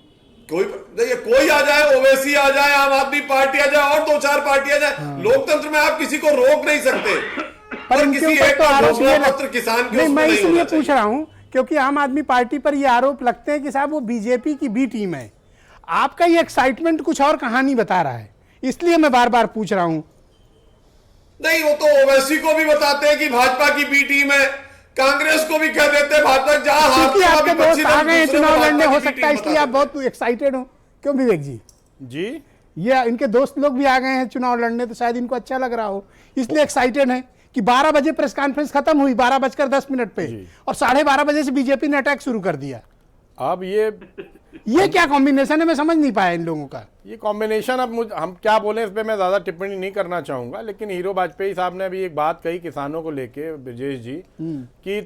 कोई आ जाए, ओवैसी आ जाए, आम आदमी पार्टी आ जाए, और 2-4 पार्टी आ जाए, लोकतंत्र में आप किसी को रोक नहीं सकते। पर किसी इनके ऊपर एक तो का आरोप घोषणा ये पत्र किसान के नहीं, उसमें मैं नहीं इसलिए होना पूछ रहा हूं क्योंकि आम आदमी पार्टी पर ये आरोप लगते हैं कि साहब वो बीजेपी की बी टीम है। आपका ये एक्साइटमेंट कुछ और कहानी बता रहा है, इसलिए मैं बार बार पूछ रहा हूं। नहीं, वो तो ओवैसी को भी बताते हैं कि भाजपा की बी टीम है, कांग्रेस को भी कह देते हैं भाजपा, जहां क्योंकि आपके दोस्त आ गए हैं चुनाव लड़ने, हो सकता है इसलिए इसलिए आप बहुत एक्साइटेड हो। क्यों विवेक जी? जी, ये इनके दोस्त लोग भी आ गए हैं चुनाव लड़ने, तो शायद इनको अच्छा लग रहा हो, इसलिए एक्साइटेड है कि 12 बजे प्रेस कॉन्फ्रेंस खत्म हुई, 12:10 पे, और 12:30 बजे से बीजेपी ने अटैक शुरू कर दिया। अब ये क्या कॉम्बिनेशन है, मैं समझ नहीं पाया इन लोगों का। ये कॉम्बिनेशन, अब हम क्या बोले इस पे मैं ज्यादा टिप्पणी नहीं करना चाहूंगा, लेकिन हीरो वाजपेयी साहब ने अभी एक बात कही किसानों को लेके, ब्रजेश जी, कि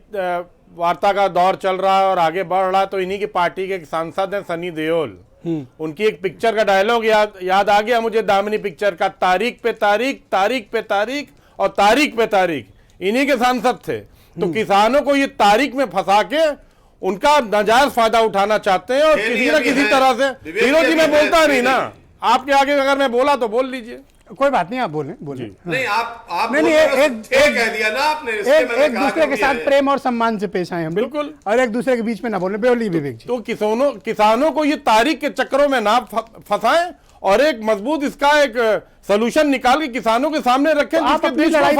वार्ता का दौर चल रहा है और आगे बढ़ रहा है, तो इन्हीं की पार्टी के एक सांसद हैं सनी देओल, उनकी एक पिक्चर का डायलॉग याद आ गया मुझे, दामिनी पिक्चर का, तारीख पे तारीख, तारीख पे तारीख और तारीख पे तारीख, इन्हीं के सांसद थे। तो किसानों को ये तारीख में फंसा के उनका नाजायज फायदा उठाना चाहते हैं, और किसी न किसी तरह से, हीरो जी मैं बोलता नहीं ना, आपके आगे अगर मैं बोला तो बोल लीजिए, कोई बात नहीं, आप बोलें। नहीं, आप नहीं, एक कह दिया ना आपने, एक दूसरे के साथ प्रेम और सम्मान से पेश आए हम, बिल्कुल, और एक दूसरे के बीच में ना बोले। बोलिए विवेक जी। तो किसानों को ये तारीख के चक्करों में ना फंसाएं, और एक मजबूत इसका एक सलूशन निकाल के किसानों के सामने रखें, आप अपनी लड़ाई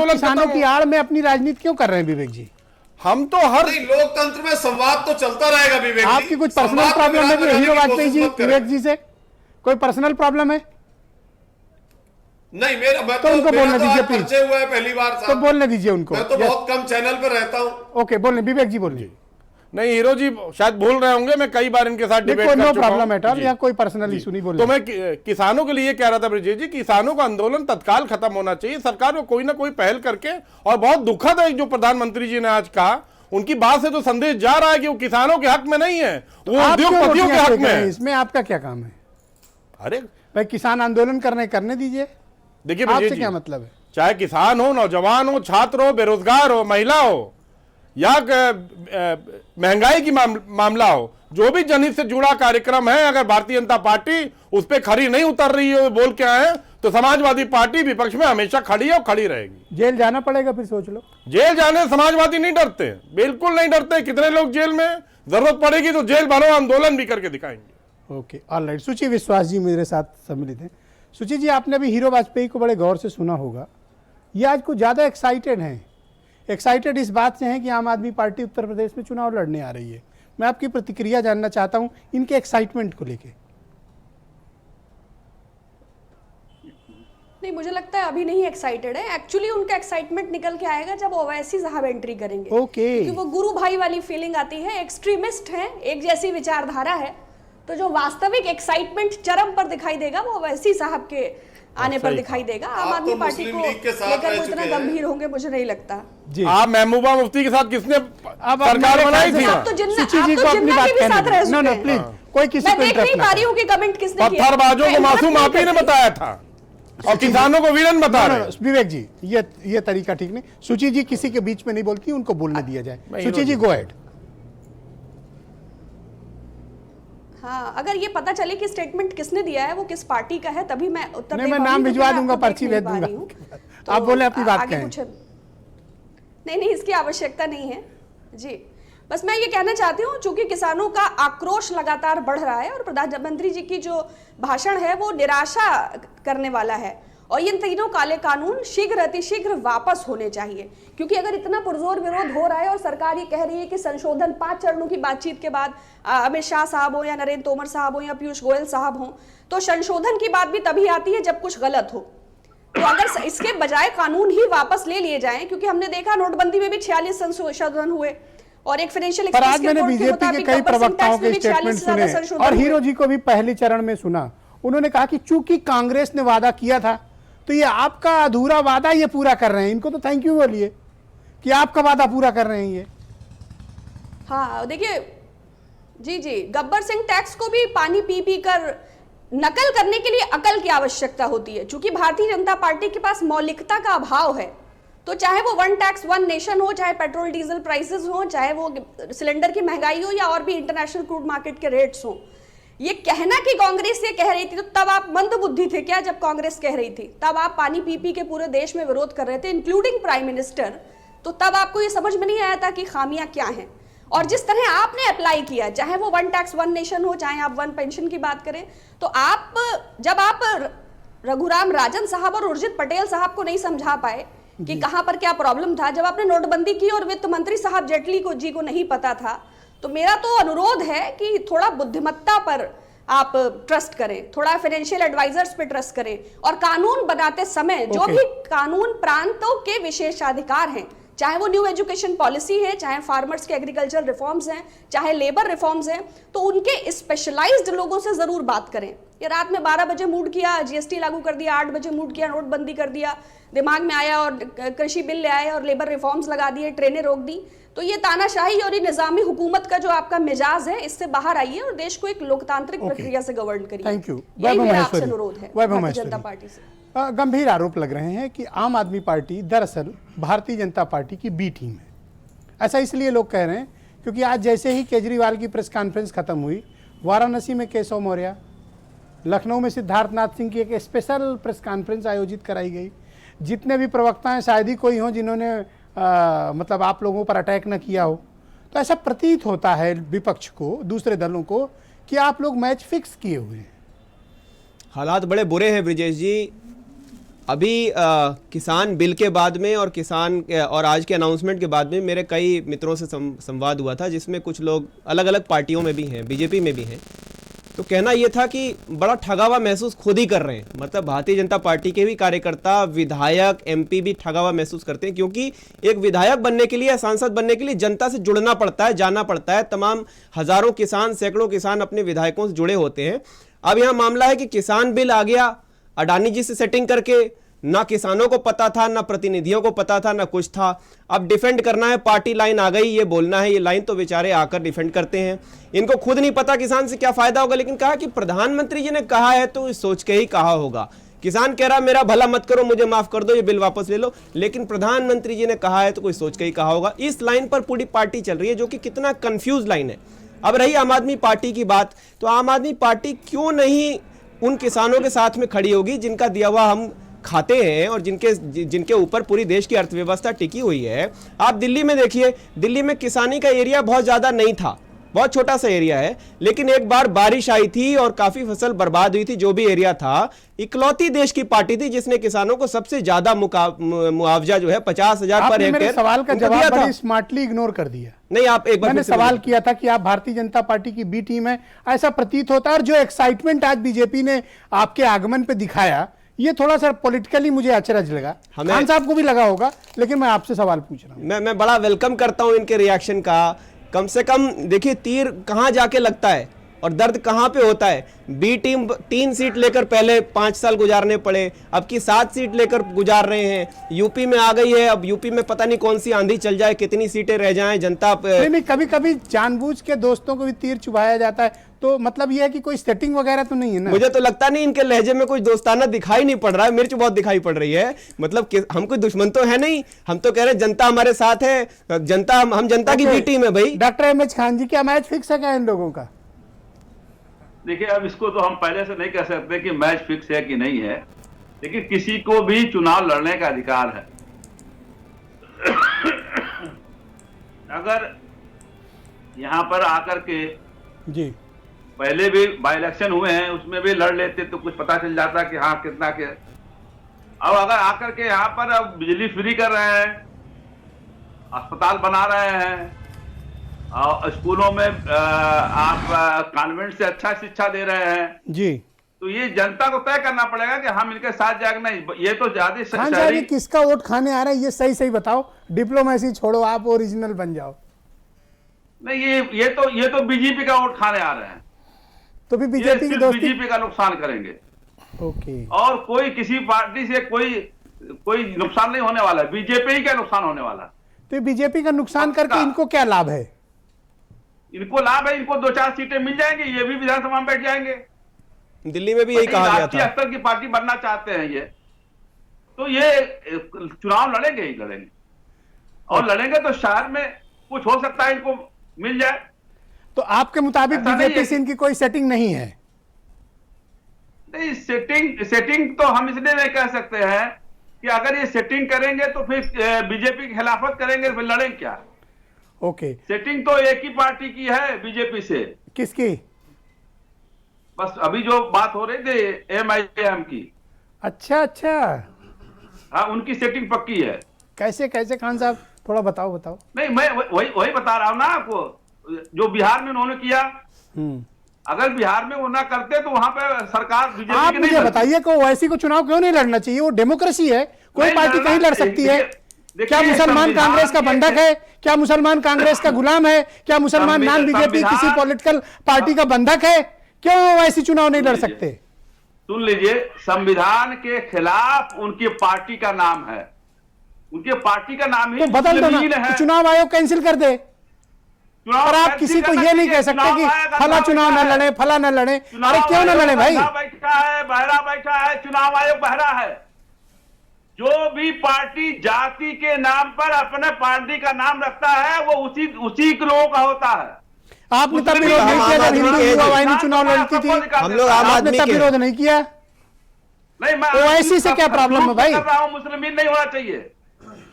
किसानों की आड़ में अपनी राजनीति क्यों कर रहे हैं विवेक जी? हम तो हर लोकतंत्र में संवाद तो चलता रहेगा विवेक जी। आपकी कुछ पर्सनल प्रॉब्लम है हीरो वाजपेयी जी, विवेक जी से कोई पर्सनल प्रॉब्लम है? नहीं, मेरा तो उनको बोलने दीजिए प्लीज। परिचय हुआ है पहली बार, तो बोलने दीजिए उनको। मैं तो बहुत कम चैनल पर रहता हूँ। ओके, बोलने विवेक जी, बोलिए। नहीं, हीरो जी शायद भूल रहे होंगे, मैं कई बार इनके साथ डिबेट कर चुका हूं। नो प्रॉब्लम एट ऑल, या कोई पर्सनल इशू नहीं बोल। तो मैं किसानों के लिए कह रहा था ब्रजेश जी, किसानों का आंदोलन तत्काल खत्म होना चाहिए, सरकार को कोई ना कोई पहल करके, और बहुत दुखद है जो प्रधानमंत्री जी ने आज कहा, उनकी बात से तो संदेश जा रहा है कि वो किसानों के हक में नहीं है, वो उद्योगपतियों के हक में है। इसमें आपका क्या काम है? अरे भाई, किसान आंदोलन करने दीजिए। देखिए आपसे क्या मतलब है? चाहे किसान हो, नौजवान हो, छात्र हो, बेरोजगार हो, महिला हो, या महंगाई की मामला हो, जो भी जनहित से जुड़ा कार्यक्रम है, अगर भारतीय जनता पार्टी उस पर खड़ी नहीं उतर रही है, बोल के आए, तो समाजवादी पार्टी विपक्ष में हमेशा खड़ी है और खड़ी रहेगी। जेल जाना पड़ेगा फिर, सोच लो। जेल जाने समाजवादी नहीं डरते, बिल्कुल नहीं डरते। कितने लोग जेल में, जरूरत पड़ेगी तो जेल भरो, आंदोलन भी करके दिखाएंगे। Okay, alright. सुची विश्वास जी मेरे साथ सम्मिलित हैं। सुची जी, आपने अभी हीरो वाजपेयी को बड़े गौर से सुना होगा, ये आज कुछ ज़्यादा एक्साइटेड हैं। एक्साइटेड इस बात से हैं कि आम आदमी पार्टी उत्तर प्रदेश में चुनाव लड़ने आ रही है। मैं आपकी प्रतिक्रिया जानना चाहता हूं इनके एक्साइटमेंट को लेके। नहीं, मुझे लगता है अभी नहीं एक्साइटेड है। एक्चुअली उनका एक्साइटमेंट निकल के आएगा जब ओवैसी साहब एंट्री करेंगे। ओके। क्योंकि वो गुरु भाई वाली फीलिंग आती है, एक्सट्रीमिस्ट हैं, एक जैसी विचारधारा है, तो जो वास्तविक एक्साइटमेंट चरम पर दिखाई देगा वो ओवैसी साहब के आने पर दिखाई देगा। आम आदमी पार्टी को लेकर वो इतना गंभीर होंगे मुझे नहीं लगता। आप महबूबा मुफ्ती के साथ किसने सरकार बनाई थी? आप तो जिन्ना के भी साथ रह चुके हैं। प्लीज, कोई किसी को देख नहीं पा रही हूँ कि कमेंट किसने किया। पत्थरबाजों को मासूम आप ही ने बताया था और किसानों को विलन बता रहे हैं। विवेक जी, ये तरीका ठीक नहीं। सुची जी किसी के बीच में नहीं बोलती, उनको बोलने दिया जाए। सुची जी, गो अहेड। हाँ, अगर ये पता चले कि स्टेटमेंट किसने दिया है, वो किस पार्टी का है, तभी मैं उत्तर नहीं, मैं नाम भिजवा दूंगा, पर्ची भेज दूंगा। तो आप बोले अपनी बात कहें। नहीं, इसकी आवश्यकता नहीं है जी। बस मैं ये कहना चाहती हूँ, चूंकि किसानों का आक्रोश लगातार बढ़ रहा है और प्रधानमंत्री जी की जो भाषण है वो निराशा करने वाला है, और इन तीनों काले कानून शीघ्र अतिशीघ्र वापस होने चाहिए। क्योंकि अगर इतना पुरजोर विरोध हो रहा है और सरकार ये कह रही है कि संशोधन 5 चरणों की बातचीत के बाद अमित शाह साहब हो या नरेंद्र तोमर साहब हो या पीयूष गोयल साहब हो, तो संशोधन की बात भी तभी आती है जब कुछ गलत हो। तो अगर इसके बजाय कानून ही वापस ले लिए जाएं, क्योंकि हमने देखा नोटबंदी में भी 46 संशोधन हुए, और एक फाइनेंशियल पर आज मैंने बीजेपी के कई प्रवक्ताओं के स्टेटमेंट सुने और हीरो जी को भी पहले चरण में सुना। उन्होंने कहा कि चूंकि कांग्रेस ने वादा किया था, तो ये आपका अधूरा वादा ये पूरा कर रहे हैं। इनको तो थैंक यू बोलिए कि आपका वादा पूरा कर रहे हैं ये। हाँ, देखिए जी, गब्बर सिंह टैक्स को भी पानी पी कर नकल करने के लिए अकल की आवश्यकता होती है। चूंकि भारतीय जनता पार्टी के पास मौलिकता का अभाव है, तो चाहे वो वन टैक्स वन नेशन हो, चाहे पेट्रोल डीजल प्राइसेस हो, चाहे वो सिलेंडर की महंगाई हो, या और भी इंटरनेशनल क्रूड मार्केट के रेट्स हो, ये कहना कि कांग्रेस ये कह रही थी, तो तब आप मंद बुद्धि थे क्या? जब कांग्रेस कह रही थी तब आप पानी पी पी के पूरे देश में विरोध कर रहे थे, इंक्लूडिंग प्राइम मिनिस्टर। तो तब आपको ये समझ में नहीं आया था कि खामियां क्या हैं। और जिस तरह आपने अप्लाई किया, चाहे वो वन टैक्स वन नेशन हो, चाहे आप वन पेंशन की बात करें, तो आप जब आप रघुराम राजन साहब और उर्जित पटेल साहब को नहीं समझा पाए कि कहां पर क्या प्रॉब्लम था, जब आपने नोटबंदी की और वित्त मंत्री साहब जेटली को जी को नहीं पता था, तो मेरा तो अनुरोध है कि थोड़ा बुद्धिमत्ता पर आप ट्रस्ट करें, थोड़ा फाइनेंशियल एडवाइजर्स पे ट्रस्ट करें, और कानून बनाते समय जो भी कानून प्रांतों के विशेषाधिकार हैं, चाहे वो न्यू एजुकेशन पॉलिसी है, चाहे फार्मर्स के एग्रीकल्चर रिफॉर्म्स हैं, चाहे लेबर रिफॉर्म्स हैं, तो उनके स्पेशलाइज्ड लोगों से जरूर बात करें। ये रात में 12 बजे मूड किया, जीएसटी लागू कर दिया, 8 बजे मूड किया, नोटबंदी कर दिया, दिमाग में आया और कृषि बिल ले आए और लेबर रिफॉर्म्स लगा दिए, ट्रेनें रोक दी। तो ये तानाशाही और ये निजामी हुकूमत का जो आपका मिजाज है, इससे बाहर आइए और देश को एक लोकतांत्रिक प्रक्रिया से गवर्न करिए। Thank you. यही मेरा आपसे अनुरोध है भारतीय जनता पार्टी से। गंभीर आरोप लग रहे हैं कि आम आदमी पार्टी दरअसल भारतीय जनता पार्टी की बी टीम है। ऐसा इसलिए लोग कह रहे हैं क्योंकि आज जैसे ही केजरीवाल की प्रेस कॉन्फ्रेंस खत्म हुई, वाराणसी में केशव मौर्य, लखनऊ में सिद्धार्थनाथ सिंह की एक स्पेशल प्रेस कॉन्फ्रेंस आयोजित कराई गई। जितने भी प्रवक्ता हैं, शायद ही कोई हों जिन्होंने मतलब आप लोगों पर अटैक न किया हो। तो ऐसा प्रतीत होता है विपक्ष को, दूसरे दलों को, कि आप लोग मैच फिक्स किए हुए हैं। हालात बड़े बुरे हैं ब्रिजेश जी। अभी किसान बिल के बाद में और किसान और आज के अनाउंसमेंट के बाद में मेरे कई मित्रों से संवाद हुआ था, जिसमें कुछ लोग अलग अलग पार्टियों में भी हैं, बीजेपी में भी हैं। तो कहना यह था कि बड़ा ठगा हुआ महसूस खुद ही कर रहे हैं। मतलब भारतीय जनता पार्टी के भी कार्यकर्ता, विधायक, एमपी भी ठगा हुआ महसूस करते हैं, क्योंकि एक विधायक बनने के लिए, सांसद बनने के लिए जनता से जुड़ना पड़ता है, जाना पड़ता है। तमाम हजारों किसान, सैकड़ों किसान अपने विधायकों से जुड़े होते हैं। अब यहाँ मामला है कि किसान बिल आ गया अडानी जी से सेटिंग करके, ना किसानों को पता था, ना प्रतिनिधियों को पता था, ना कुछ था। अब डिफेंड करना है, पार्टी लाइन आ गई, ये बोलना है, ये लाइन तो बेचारे आकर डिफेंड करते हैं। इनको खुद नहीं पता किसान से क्या फायदा होगा, लेकिन कहा कि प्रधानमंत्री जी ने कहा है तो इस सोच के ही कहा होगा। किसान कह रहा मेरा भला मत करो, मुझे माफ कर दो, ये बिल वापस ले लो, लेकिन प्रधानमंत्री जी ने कहा है तो कोई सोच के ही कहा होगा। इस लाइन पर पूरी पार्टी चल रही है, जो कि कितना कंफ्यूज लाइन है। अब रही आम आदमी पार्टी की बात, तो आम आदमी पार्टी क्यों नहीं उन किसानों के साथ में खड़ी होगी जिनका दिया हुआ हम खाते हैं और जिनके ऊपर पूरी देश की अर्थव्यवस्था टिकी हुई है। आप दिल्ली में देखिए, दिल्ली में किसानी का एरिया बहुत ज्यादा नहीं था, बहुत छोटा सा एरिया है, लेकिन एक बार बारिश आई थी और काफी फसल बर्बाद हुई थी। जो भी एरिया था, इकलौती देश की पार्टी थी जिसने किसानों को सबसे ज्यादा मुआवजा जो है 50,000 पर हेक्टेयर सवाल का जवाब बड़ी स्मार्टली इग्नोर कर दिया। नहीं, आप एक बार मैंने सवाल किया था कि आप भारतीय जनता पार्टी की बी टीम है, ऐसा प्रतीत होता है। और जो एक्साइटमेंट आज बीजेपी ने आपके आगमन पे दिखाया, ये थोड़ा सा पॉलिटिकली मुझे अचरज लगा। खान साहब को भी लगा होगा, लेकिन मैं आपसे सवाल पूछ रहा हूं। मैं बड़ा वेलकम करता हूं इनके रिएक्शन का। कम से कम देखिए तीर कहां जाके लगता है और दर्द कहां पे होता है। बी टीम 3 सीट लेकर पहले 5 साल गुजारने पड़े, अब की 7 सीट लेकर गुजार रहे हैं। यूपी में आ गई है, अब यूपी में पता नहीं कौन सी आंधी चल जाए, कितनी सीटें रह जाएं। जनता नहीं, कभी कभी जानबूझ के दोस्तों को भी तीर चुभाया जाता है, तो मतलब यह है कि कोई सेटिंग वगैरह तो नहीं है ना? मुझे तो लगता नहीं, इनके लहजे में कोई दोस्ताना दिखाई नहीं पड़ रहा है, मिर्च बहुत दिखाई पड़ रही है। मतलब हम कोई दुश्मन तो है नहीं, हम तो कह रहे हैं जनता हमारे साथ है, जनता हम जनता की बी टीम है भाई। डॉक्टर एमएच खान जी, क्या मैच फिक्स है क्या इन लोगों का? देखिए, अब इसको तो हम पहले से नहीं कह सकते कि मैच फिक्स है कि नहीं है, लेकिन किसी को भी चुनाव लड़ने का अधिकार है। अगर यहां पर आकर के जी पहले भी बाई इलेक्शन हुए हैं, उसमें भी लड़ लेते तो कुछ पता चल जाता कि हाँ कितना के। अब अगर आकर के यहाँ पर अब बिजली फ्री कर रहे हैं, अस्पताल बना रहे हैं, और स्कूलों में आप कॉन्वेंट से अच्छा शिक्षा दे रहे हैं जी, तो ये जनता को तय करना पड़ेगा कि हम इनके साथ जाएंगे। नहीं, ये तो ज्यादा खान साहब, ये किसका वोट खाने आ रहा है, ये सही सही बताओ। डिप्लोमेसी छोड़ो, आप ओरिजिनल बन जाओ। नहीं, ये तो बीजेपी का वोट खाने आ रहे हैं, तो भी बीजेपी की दोस्ती, बीजेपी का नुकसान करेंगे। ओके। और कोई किसी पार्टी से कोई नुकसान नहीं होने वाला है, बीजेपी ही का नुकसान होने वाला। तो बीजेपी का नुकसान करके इनको क्या लाभ है? इनको लाभ है, इनको 2-4 सीटें मिल जाएंगी, ये भी विधानसभा में बैठ जाएंगे। दिल्ली में भी यही कहा गया राष्ट्रीय था। स्तर की पार्टी बनना चाहते हैं ये, तो ये चुनाव लड़ेंगे ही लड़ेंगे, और लड़ेंगे तो शहर में कुछ हो सकता है इनको मिल जाए। तो आपके मुताबिक बीजेपी से इनकी कोई सेटिंग नहीं है? नहीं, सेटिंग तो हम इसलिए नहीं कह सकते हैं कि अगर ये सेटिंग करेंगे तो फिर बीजेपी की खिलाफत करेंगे, फिर लड़ेंगे क्या? ओके, सेटिंग तो एक ही पार्टी की है बीजेपी से। किसकी? बस अभी जो बात हो रही थी MIM की। अच्छा, हाँ, उनकी सेटिंग पक्की है। कैसे कैसे खान साहब, थोड़ा बताओ। नहीं, मैं वही बता रहा हूँ ना आपको, जो बिहार में उन्होंने किया। अगर बिहार में वो ना करते तो वहां पे सरकार बीजेपी आप मुझे बताइए कि ओवैसी को चुनाव क्यों नहीं लड़ना चाहिए? वो डेमोक्रेसी है, कोई पार्टी कहीं लड़ सकती है। क्या मुसलमान कांग्रेस का बंधक है? क्या मुसलमान कांग्रेस का गुलाम है? क्या मुसलमान नॉन बीजेपी किसी पॉलिटिकल पार्टी का बंधक है? क्यों ओवैसी चुनाव नहीं लड़ सकते? सुन लीजिए, संविधान के खिलाफ उनकी पार्टी का नाम है, उनके पार्टी का नाम ही तो बदल दो ना, तो चुनाव आयोग कैंसिल कर दे। और आप किसी को ये नहीं कह सकते कि फला चुनाव न लड़े, फला न लड़े। अरे क्यों न लड़े भाई? बहरा बैठा है, चुनाव आयोग बहरा है। जो भी पार्टी जाति के नाम पर अपने पार्टी का नाम रखता है वो उसी के लोगों का होता है। आपने तब विरोध नहीं किया जब हिंदू युवा वाहिनी चुनाव लड़ती थी? हम लोग आम आदमी तब विरोध नहीं किया? नहीं, मैं ओवैसी से क्या प्रॉब्लम है भाई? मुस्लिम नहीं होना चाहिए,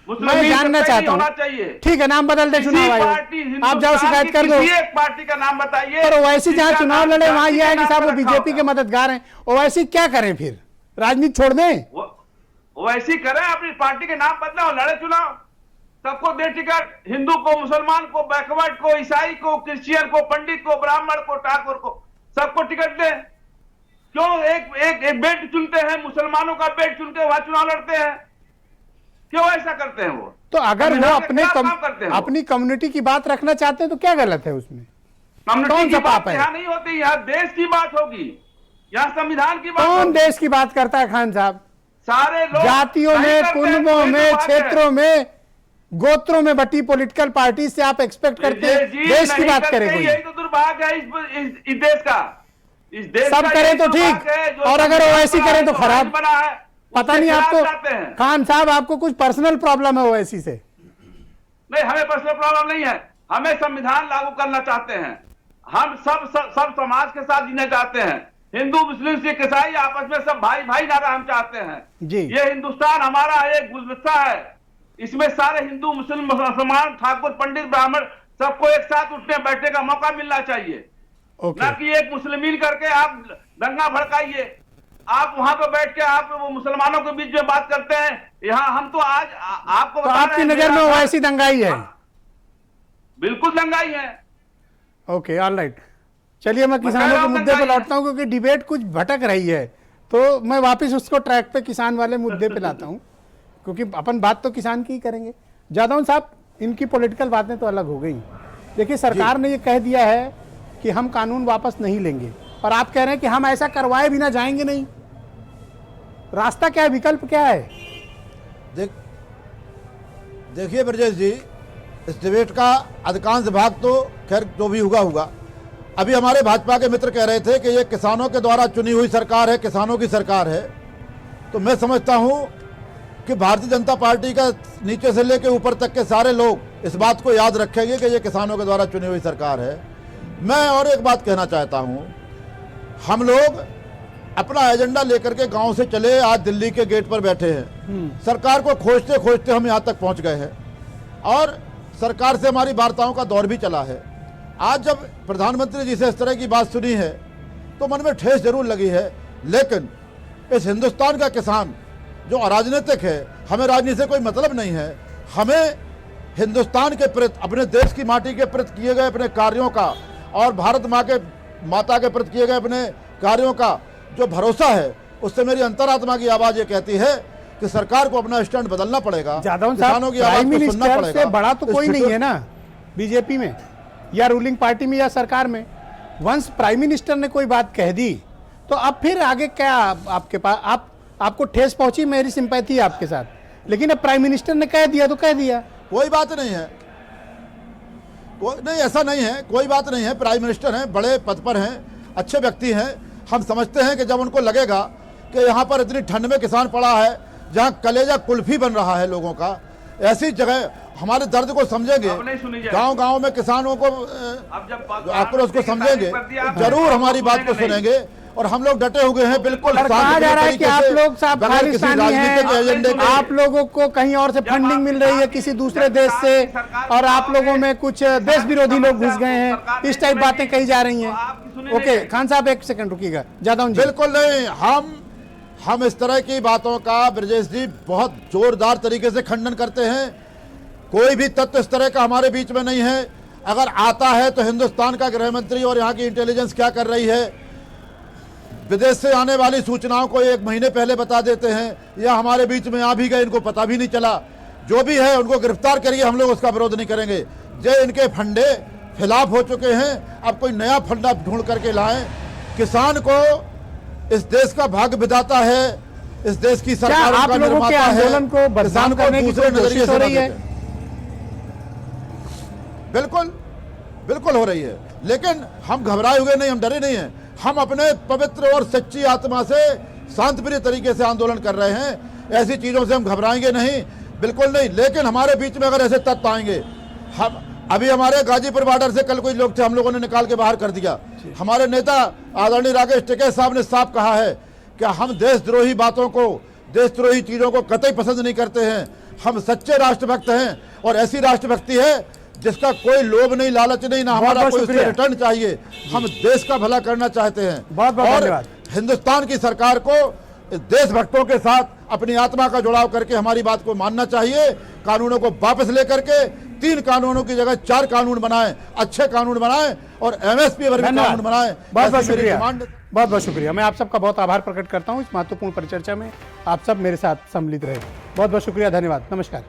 मैं जानना चाहता हूँ। ठीक है, नाम बदल दे चुनाव आयोग, आप जाओ शिकायत कर दो। एक पार्टी का नाम बताइए। पर ओवैसी जहाँ चुनाव लड़े वहां यह है कि साहब वो बीजेपी के मददगार हैं। ओवैसी क्या करें फिर? राजनीति छोड़ दें? ओवैसी करें, अपनी पार्टी के नाम बदले और लड़े चुनाव। सबको दे टिकट, हिंदू को, मुसलमान को, बैकवर्ड को, ईसाई को, क्रिश्चियन को, पंडित को, ब्राह्मण को, ठाकुर को, सबको टिकट दे। क्यों एक बेल्ट चुनते हैं, मुसलमानों का बेल्ट चुन के वहां चुनाव लड़ते हैं? क्यों ऐसा करते हैं वो? तो अगर वो अपनी कम्युनिटी की बात रखना चाहते हैं तो क्या गलत है उसमें? कम्युनिटी की बात यहाँ नहीं होती, यहाँ देश की बात होगी, यहाँ संविधान की बात। कौन देश की बात करता है खान साहब? सारे लोग जातियों में, कुनबों में, क्षेत्रों में, गोत्रों में बटी पॉलिटिकल पार्टी से आप एक्सपेक्ट करते हैं देश की बात करे कोई? यही तो दुर्भाग्य है इस देश का। इस देश सब करें तो ठीक, और अगर ओवैसी करें तो खराब। पता नहीं आपको खान साहब, आपको कुछ पर्सनल प्रॉब्लम है ओवैसी से? नहीं, हमें पर्सनल प्रॉब्लम नहीं है, हमें संविधान लागू करना चाहते हैं। हम सब समाज के साथ जीना चाहते हैं। हिंदू, मुस्लिम, सिख, ईसाई आपस में सब भाई भाई नारा हम चाहते हैं जी। ये हिंदुस्तान हमारा एक गुलदस्ता है, इसमें सारे हिंदू, मुस्लिम, मुसलमान, ठाकुर, पंडित, ब्राह्मण सबको एक साथ उठने बैठने का मौका मिलना चाहिए। ना कि एक मुस्लिमीन करके आप दंगा भड़काइए। आप वहां पर बैठ के आप वो मुसलमानों के बीच में बात करते हैं। यहाँ हम तो आज आपको तो आपकी नजर में ओवैसी दंगाई है? बिल्कुल दंगाई है। Okay, all right. चलिए मैं किसानों के मुद्दे पे लौटता हूँ क्योंकि डिबेट कुछ भटक रही है, तो मैं वापस उसको ट्रैक पे किसान वाले मुद्दे पे लाता हूँ, क्योंकि अपन बात तो किसान की ही करेंगे। जादौन साहब, इनकी पॉलिटिकल बातें तो अलग हो गई। देखिए, सरकार ने ये कह दिया है कि हम कानून वापस नहीं लेंगे, और आप कह रहे हैं कि हम ऐसा करवाए बिना जाएंगे नहीं। रास्ता क्या है, विकल्प क्या है? देखिए ब्रजेश जी, इस डिबेट का अधिकांश भाग तो खैर जो भी हुआ। अभी हमारे भाजपा के मित्र कह रहे थे कि ये किसानों के द्वारा चुनी हुई सरकार है, किसानों की सरकार है। तो मैं समझता हूँ कि भारतीय जनता पार्टी का नीचे से लेकर ऊपर तक के सारे लोग इस बात को याद रखेंगे कि ये किसानों के द्वारा चुनी हुई सरकार है। मैं और एक बात कहना चाहता हूँ, हम लोग अपना एजेंडा लेकर के गांव से चले, आज दिल्ली के गेट पर बैठे हैं। सरकार को खोजते खोजते हम यहाँ तक पहुँच गए हैं, और सरकार से हमारी वार्ताओं का दौर भी चला है। आज जब प्रधानमंत्री जी से इस तरह की बात सुनी है तो मन में ठेस जरूर लगी है, लेकिन इस हिंदुस्तान का किसान जो अराजनीतिक है, हमें राजनीति से कोई मतलब नहीं है। हमें हिंदुस्तान के प्रति, अपने देश की माटी के प्रति किए गए अपने कार्यों का, और भारत माता के प्रति किए गए अपने कार्यों का जो भरोसा है, उससे मेरी अंतरात्मा की आवाज ये कहती है कि सरकार को अपना स्टैंड बदलना पड़ेगा। किसानों की आवाज को सुनना पड़ेगा। बड़ा तो कोई नहीं है ना बीजेपी में या रूलिंग पार्टी में या सरकार में। वंस प्राइम मिनिस्टर ने कोई बात कह दी तो अब फिर आगे क्या आपके पास, आपको ठेस पहुंची, मेरी सिंपैथी है आपके साथ, लेकिन अब प्राइम मिनिस्टर ने कह दिया तो कह दिया, कोई बात नहीं है। नहीं, ऐसा नहीं है, कोई बात नहीं है। प्राइम मिनिस्टर हैं, बड़े पद पर हैं, अच्छे व्यक्ति हैं। हम समझते हैं कि जब उनको लगेगा कि यहाँ पर इतनी ठंड में किसान पड़ा है, जहाँ कलेजा कुल्फी बन रहा है लोगों का, ऐसी जगह हमारे दर्द को समझेंगे, गांव-गांव में किसानों को आक्रोश को समझेंगे, जरूर हमारी बात को सुनेंगे और हम लोग डटे हुए हैं। बिल्कुल कहा जा रहा है कि आप लोग साहब खालिस्तानी हैं, आप लोगों को कहीं और से फंडिंग मिल रही है किसी दूसरे देश से, और आप लोगों में कुछ देश विरोधी लोग घुस गए हैं, इस टाइप बातें कही जा रही हैं। ओके खान साहब एक सेकंड रुकिएगा, जाता हूं। बिल्कुल नहीं, हम इस तरह की बातों का ब्रजेश जी बहुत जोरदार तरीके से खंडन करते हैं। कोई भी तत्व इस तरह का हमारे बीच में नहीं है। अगर आता है तो हिंदुस्तान का गृह मंत्री और यहाँ की इंटेलिजेंस क्या कर रही है, विदेश से आने वाली सूचनाओं को 1 महीने पहले बता देते हैं, या हमारे बीच में आ भी गए, इनको पता भी नहीं चला। जो भी है उनको गिरफ्तार करिए, हम लोग उसका विरोध नहीं करेंगे। जो इनके फंडे खिलाफ हो चुके हैं, अब कोई नया फंडा ढूंढ करके लाएं। किसान को इस देश का भाग्य विधाता है, इस देश की सरकार आप लोगों के आंदोलन को बदनाम करने की कोई कोशिश हो रही है? बिल्कुल हो रही है, लेकिन हम घबराए हुए नहीं, हम डरे नहीं हैं। हम अपने पवित्र और सच्ची आत्मा से शांतिप्रिय तरीके से आंदोलन कर रहे हैं। ऐसी चीजों से हम घबराएंगे नहीं, बिल्कुल नहीं। लेकिन हमारे बीच में अगर ऐसे तत्व आएंगे, हम अभी हमारे गाजीपुर बॉर्डर से कल कोई लोग थे, हम लोगों ने निकाल के बाहर कर दिया। हमारे नेता आदरणीय राकेश टिकैत साहब ने साफ कहा है कि हम देशद्रोही बातों को, देशद्रोही चीजों को कतई पसंद नहीं करते हैं। हम सच्चे राष्ट्रभक्त हैं और ऐसी राष्ट्रभक्ति है जिसका कोई लोभ नहीं, लालच नहीं, ना हमारा कोई उससे रिटर्न चाहिए। हम देश का भला करना चाहते हैं। बहुत बहुत और धन्यवाद। हिंदुस्तान की सरकार को देशभक्तों के साथ अपनी आत्मा का जुड़ाव करके हमारी बात को मानना चाहिए। कानूनों को वापस लेकर के 3 कानूनों की जगह 4 कानून बनाएं, अच्छे कानून बनाएं और MSP पर भी कानून बनाएं। बहुत बहुत शुक्रिया, बहुत बहुत शुक्रिया। मैं आप सबका बहुत आभार प्रकट करता हूं इस महत्वपूर्ण परिचर्चा में। आप सब मेरे साथ सम्मिलित रहे, बहुत बहुत शुक्रिया, धन्यवाद, नमस्कार।